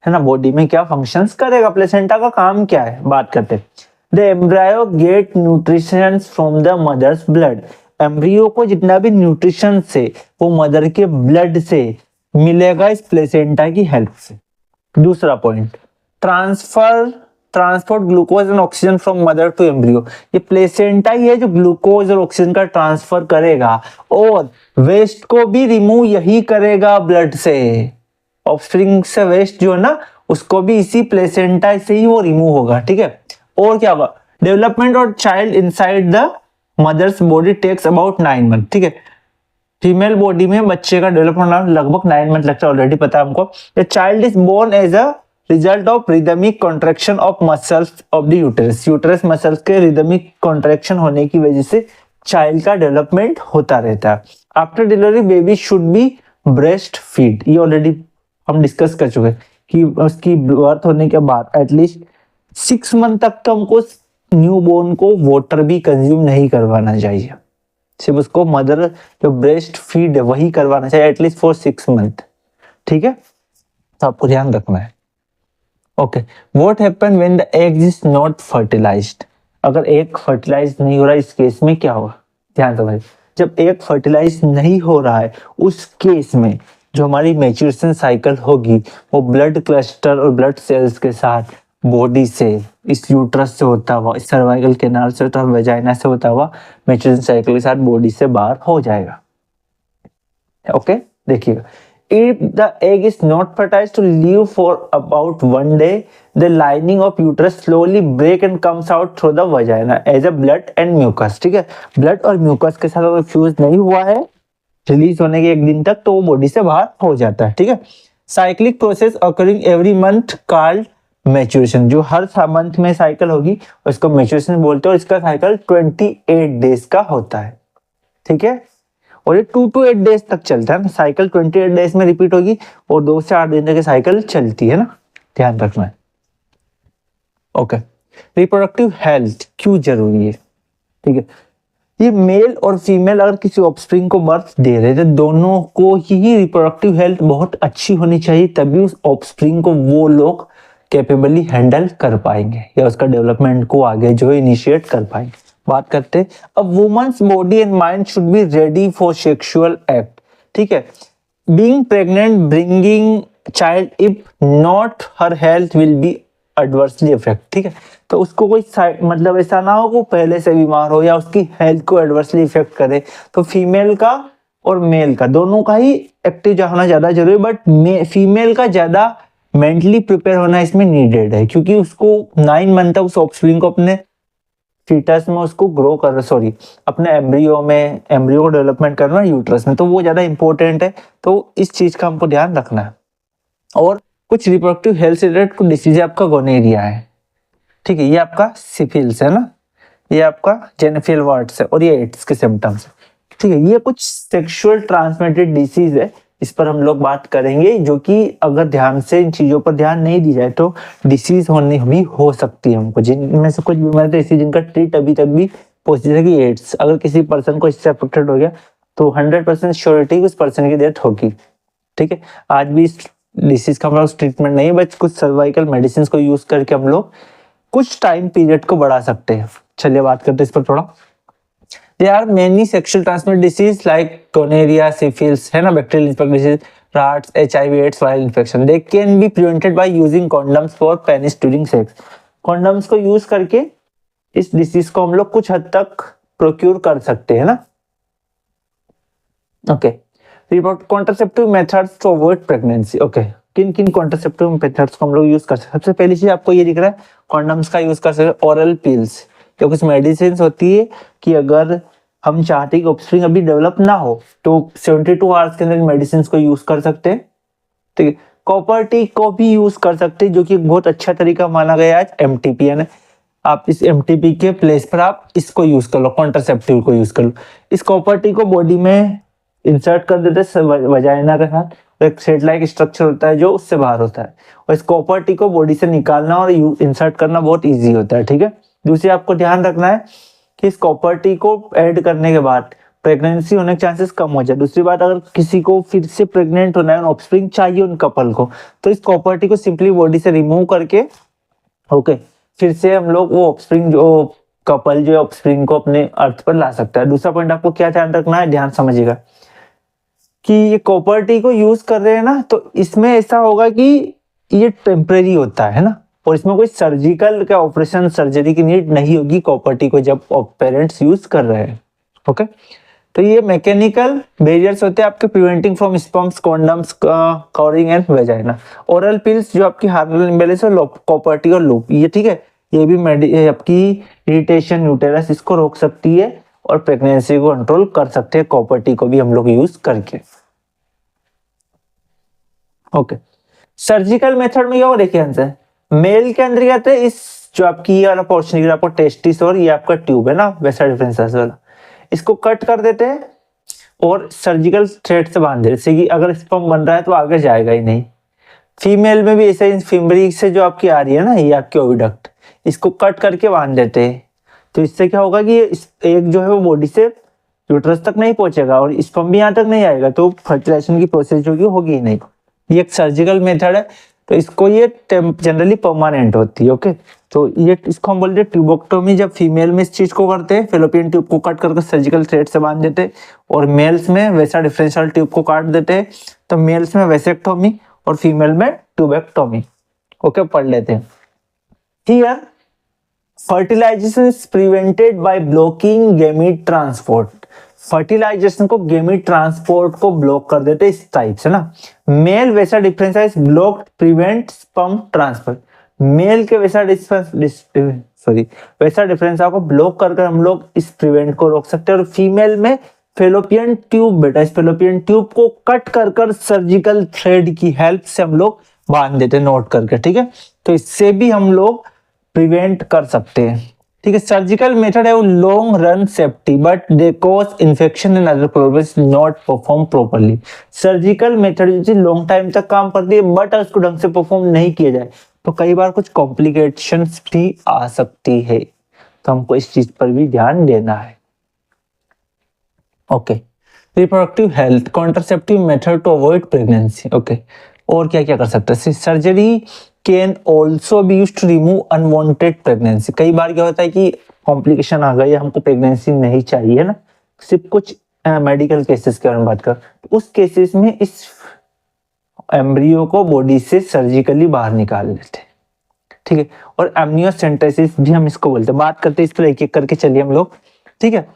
है ना, बॉडी में क्या फंक्शंस करेगा, प्लेसेंटा का काम क्या है, बात करते हैं। The embryo get nutrition from the mother's blood, embryo को जितना भी न्यूट्रिशन से वो मदर के ब्लड से मिलेगा इस प्लेसेंटा की हेल्प से। दूसरा point, transport glucose and oxygen from mother to embryo, ये प्लेसेंटा ही है जो ग्लूकोज और ऑक्सीजन का ट्रांसफर करेगा, और वेस्ट को भी रिमूव यही करेगा ब्लड से, ऑफस्प्रिंग से वेस्ट जो है ना उसको भी इसी प्लेसेंटा से ही वो रिमूव होगा। ठीक है, और क्या होगा, डेवलपमेंट और child inside the mother's body takes about 9 month. ठीक है, फीमेल बॉडी में बच्चे का डेवलपमेंट होना लगभग 9 मंथ लगता है, ऑलरेडी पता है हमको। The child is born as a result of rhythmic contraction of muscles of the uterus, uterus muscles के रिदमिक कॉन्ट्रैक्शन होने की वजह से चाइल्ड का डेवलपमेंट होता रहता है। After delivery baby should be breast feed, ये ऑलरेडी हम डिस्कस कर चुके हैं कि उसकी बर्थ होने के बाद एटलीस्ट 6 मंथ तक तो हमको न्यूबॉर्न को वाटर भी कंज्यूम नहीं करवाना चाहिए, सिर्फ उसको मदर जो ब्रेस्ट फीड है वही करवाना चाहिए एटलीस्ट फॉर 6 मंथ। ठीक है, तो आपको ध्यान रखना है। Okay, what happen when the egg is not fertilised, अगर एग फर्टिलाइज नहीं हो रहा इस केस में क्या होगा, ध्यान से भाई, जब एग फर्टिलाइज नहीं हो रहा है उस केस में जो हमारी मैच्योरेशन साइकिल होगी वो ब्लड क्लस्टर और ब्लड सेल्स के साथ बॉडी से, इस यूट्रस से होता हुआ, इस सर्वाइकल कैनाल से होता हुआ, वेजाइना से होता हुआ मैच्योरेशन साइकिल के साथ बॉडी से बाहर हो जाएगा। ओके, देखिएगा, if the egg is not fertilized to live for about 1 day, the lining of uterus slowly break and comes out through the vagina as a blood and mucus। ठीक है, blood और mucus के साथ अगर fuse नहीं हुआ है release होने के 1 दिन तक तो वो बॉडी से बाहर हो जाता है। ठीक है, cyclic process occurring every month called maturation, जो हर मंथ में साइकिल होगी उसको मैच्योरेशन बोलते हैं, और इसका साइकिल 28 डेज का होता है। ठीक है, और ये 2 to 8 डेज तक चलता है ना, साइकिल 28 डेज में रिपीट होगी और 2 से 8 दिन तक साइकिल चलती है ना, ध्यान रखना है। ओके, रिप्रोडक्टिव हेल्थ क्यों जरूरी है, ठीक है, ये मेल और फीमेल अगर किसी ऑफस्प्रिंग को बर्थ दे रहे थे दोनों को ही रिप्रोडक्टिव हेल्थ बहुत अच्छी होनी चाहिए, तभी उस ऑफस्प्रिंग को वो लोग कैपेबली हैंडल कर पाएंगे या उसका डेवलपमेंट को आगे जो इनिशिएट कर पाएंगे। बात करते हैं, अ women's body and mind should be ready for sexual act. ठीक है, being pregnant, bringing child, if not her health will be adversely effect. ठीक है, तो उसको कोई मतलब ऐसा ना हो वो पहले से बीमार हो या उसकी हेल्थ को एडवर्सली इफेक्ट करे, तो फीमेल का और मेल का, दोनों का ही एक्टिव होना ज्यादा जरूरी, बट फीमेल का ज्यादा मेंटली प्रिपेयर होना इसमें नीडेड है, क्योंकि उसको 9 मंथ तक उस ऑफस्प्रिंग को अपने फीटस में उसको ग्रो कर सॉरी अपने एम्ब्रियो को डेवलपमेंट करना यूट्रस में, तो वो ज्यादा इंपॉर्टेंट है। तो इस चीज का हमको ध्यान रखना है। और कुछ रिप्रोडक्टिव हेल्थ से रिलेटेड कुछ डिसीज आपका गोनेरिया है, ठीक है, ये आपका सिफिल्स है ना, ये आपका जेनेफियल वार्ड्स है, और ये एड्स के सिम्टम्स है, ठीक है। ये कुछ सेक्सुअल ट्रांसमिटेड डिसीज है, इस पर हम लोग बात करेंगे, जो कि अगर ध्यान से इन चीजों पर ध्यान नहीं दी जाए तो डिसीज होने भी हो सकती है हमको, जिनमें से कुछ बीमारी ऐसी जिनका ट्रीट अभी तक भी पॉसिबल है कि एड्स, अगर किसी पर्सन को इससे अफेक्टेड हो गया तो 100% श्योरिटी उस पर्सन की डेथ होगी, ठीक है। आज भी इस डिसीज का हमारा ट्रीटमेंट नहीं है, बट कुछ सर्वाइकल मेडिसिन को यूज करके हम लोग कुछ टाइम पीरियड को बढ़ा सकते हैं। चलिए बात करते हैं इस पर थोड़ा। There are many sexual transmitted disease like gonorrhea, syphilis, है ना, bacterial infectious disease, rats, HIV, AIDS, viral infection. They can be prevented by using condoms for penis during sex. Condoms को यूज करके इस डिसीज को हम लोग कुछ हद तक प्रोक्यूर कर सकते हैं ना। Okay, contraceptive methods to avoid pregnancy. Okay, किन किन कॉन्ट्रासेप्टिव मेथड्स को हम लोग यूज कर सकते हैं? सबसे पहली चीज आपको ये दिख रहा है, कॉन्डम्स का यूज कर सकते हैं। ओरल पिल्स, जो कुछ मेडिसिन होती है कि अगर हम चाहते हैं कि ऑफस्प्रिंग अभी डेवलप ना हो तो 72 आवर्स के अंदर मेडिसिन को यूज कर सकते हैं, ठीक है। कॉपर टी को भी यूज कर सकते हैं, जो कि एक बहुत अच्छा तरीका माना गया है एमटीपी, है ना। आप इस एमटीपी के प्लेस पर आप इसको यूज कर लो, कॉन्ट्रासेप्टिव को यूज कर लो। इस कॉपर टी को बॉडी में इंसर्ट कर देते वजाइना के साथ, एक सेट लाइक स्ट्रक्चर होता है जो उससे बाहर होता है, और इस कॉपर टी को बॉडी से निकालना और इंसर्ट करना बहुत ईजी होता है, ठीक है। दूसरी आपको ध्यान रखना है कि इस कॉपर टी को ऐड करने के बाद प्रेगनेंसी होने के चांसेस कम हो जाए। दूसरी बात, अगर किसी को फिर से प्रेग्नेंट होना है, ऑफस्प्रिंग चाहिए उन कपल को, तो इस कॉपर टी को सिंपली बॉडी से रिमूव करके ओके फिर से हम लोग वो ऑफस्प्रिंग जो कपल जो ऑफस्प्रिंग को अपने अर्थ पर ला सकता है। दूसरा पॉइंट आपको क्या ध्यान रखना है, ध्यान समझिएगा कि ये कॉपर टी को यूज कर रहे हैं ना, तो इसमें ऐसा होगा कि ये टेम्परेरी होता है ना, और इसमें कोई सर्जिकल का ऑपरेशन सर्जरी की नीड नहीं होगी कॉपर टी को जब पेरेंट्स यूज कर रहे हैं, ओके। तो ये मैकेनिकल बैरियर्स होते हैं आपके preventing from sperms, condoms, covering and vagina. Oral pills जो आपकी हार्मोनल इम्बैलेंस है, कॉपर टी और लूप, ये ठीक है, ये भी आपकी इरिटेशन यूटेरस इसको रोक सकती है और प्रेगनेंसी को कंट्रोल कर सकते हैं कॉपर टी को भी हम लोग यूज करके, ओके। सर्जिकल मेथड में क्या हो, देखिए आंसर मेल के अंदर क्या है, इस जो आपकी ये वाला पोर्शन आपको टेस्टिस और ये आपका ट्यूब है ना, वैसा डिफरेंस वाला, इसको कट कर देते हैं और सर्जिकल थ्रेड से बांध देते, जैसे कि अगर स्पर्म बन रहा है तो आगे जाएगा ही नहीं। फीमेल में भी ऐसा ही, फिम्बरी से जो आपकी आ रही है ना, ये आपकी ओविडक्ट, इसको कट करके बांध देते हैं, तो इससे क्या होगा कि एक जो है वो बॉडी से यूट्रस तक नहीं पहुंचेगा और स्पर्म भी यहाँ तक नहीं आएगा, तो फर्टिलाइजेशन की प्रोसेस जो होगी ही नहीं। ये एक सर्जिकल मेथड है, तो इसको ये जनरली परमानेंट होती है, ओके। तो ये इसको हम बोलते हैं ट्यूबोक्टोमी। जब फीमेल में इस चीज को करते हैं, फेलोपियन ट्यूब को कट करके सर्जिकल थ्रेड से बांध देते हैं, और मेल्स में वैसा डिफरेंशियल ट्यूब को काट देते हैं, तो मेल्स में वेसेक्टोमी और फीमेल में ट्यूबेक्टोमी, ओके, पढ़ लेते हैं। Here fertilisation is prevented by blocking gamete transport. Fertilisation को गैमीट ट्रांसपोर्ट को ब्लॉक कर देते इस टाइप से ना। मेल वैसा डिफरेंस है, blocked prevent sperm transfer. Male के वैसा वैसा डिफरेंस आपको ब्लॉक करके हम लोग इस प्रिवेंट को रोक सकते हैं। और फीमेल में फेलोपियन ट्यूब, बेटा इस फेलोपियन ट्यूब को कट कर सर्जिकल थ्रेड की हेल्प से हम लोग बांध देते हैं, नोट करके, ठीक है। तो इससे भी हम लोग प्रिवेंट कर सकते हैं, ठीक है। सर्जिकल मेथड है वो long run safety, but they cause infection and other problems not perform properly. Surgical method जो लॉन्ग टाइम तक काम करती है, बट उसको ढंग से परफॉर्म नहीं किया जाए तो कई बार कुछ कॉम्प्लिकेशंस भी आ सकती है, तो हमको इस चीज पर भी ध्यान देना है, okay. Reproductive health, contraceptive method to avoid pregnancy, okay. और क्या क्या कर सकते हैं, surgery can also be used to remove unwanted pregnancy. कई बार क्या होता है कि कॉम्प्लिकेशन आ गई, हमको प्रेगनेंसी नहीं चाहिए ना, सिर्फ कुछ मेडिकल केसेस के बारे में बात कर, तो उस केसेस में इस एम्ब्रियो को बॉडी से सर्जिकली बाहर निकाल लेते हैं, ठीक है। और एमनियोसेंटेसिस भी हम इसको बोलते हैं। बात करते हैं इस पर एक एक करके, चलिए हम लोग, ठीक है।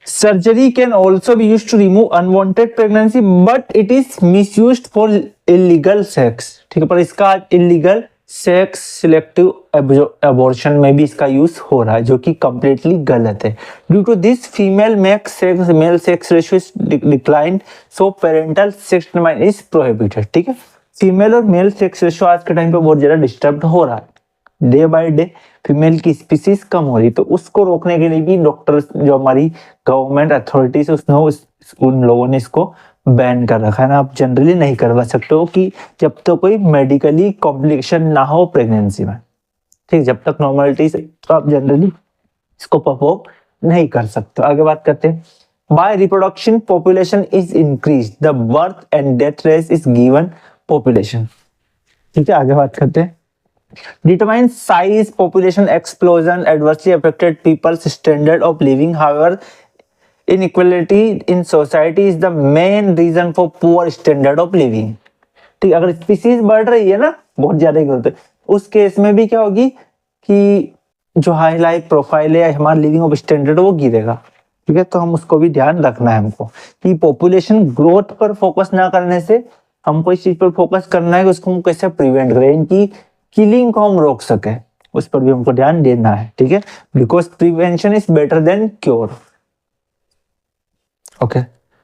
Surgery can also be use to remove unwanted pregnancy but it is misuse for illegal sex. ठीक है, पर इसका इलीगल सेक्स सिलेक्टिव अबॉर्शन में भी इसका यूज हो रहा है, जो कि कंप्लीटली गलत है। Due to this female male sex ratio is decline, so parental sex determine is prohibited. ठीक है, फीमेल और मेल सेक्स रेशियो आज के टाइम पे बहुत ज्यादा डिस्टर्ब हो रहा है। डे बाय डे फीमेल की स्पीसीज कम हो रही, तो उसको रोकने के लिए भी डॉक्टर्स, जो हमारी गवर्नमेंट अथॉरिटीज, उन लोगों ने इसको बैन कर रखा है ना। आप जनरली नहीं करवा सकते हो कि जब तक कोई मेडिकली कॉम्प्लिकेशन ना हो प्रेगनेंसी में। ठीक, जब तक नॉर्मलिटी से, तो आप जनरली इसको परफॉर्म नहीं कर सकते। आगे बात करते हैं। By reproduction population is increase, the birth and death rate is given population. ठीक है, आगे बात करते हैं। Determine size, population explosion adversely affected people's standard of living. However, inequality in society is the main reason for poor standard of living. ठीक, अगर species बढ़ रही है ना, बहुत ज्यादा ग्रोथ है, उस केस में भी क्या होगी कि जो हाई लाइफ प्रोफाइल है, हमारा लिविंग ऑफ स्टैंडर्ड, वो गिरेगा। ठीक है, तो हम उसको भी ध्यान रखना है हमको कि पॉपुलेशन ग्रोथ पर फोकस ना करने से हमको इस चीज पर फोकस करना है कि उसको हम कैसे प्रिवेंट करें, इनकी किलिंग को हम रोक सके, उस पर भी हमको ध्यान देना है। ठीक है, because prevention is better than cure. Okay,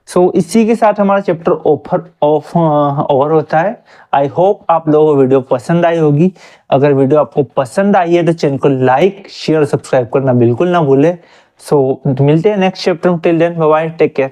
so इसी के साथ हमारा चैप्टर ओवर होता है। आई होप आप लोगों को वीडियो पसंद आई होगी। अगर वीडियो आपको पसंद आई है तो चैनल को लाइक, शेयर, सब्सक्राइब करना बिल्कुल ना भूले। सो मिलते हैं नेक्स्ट चैप्टर में। Till then bye bye, take care.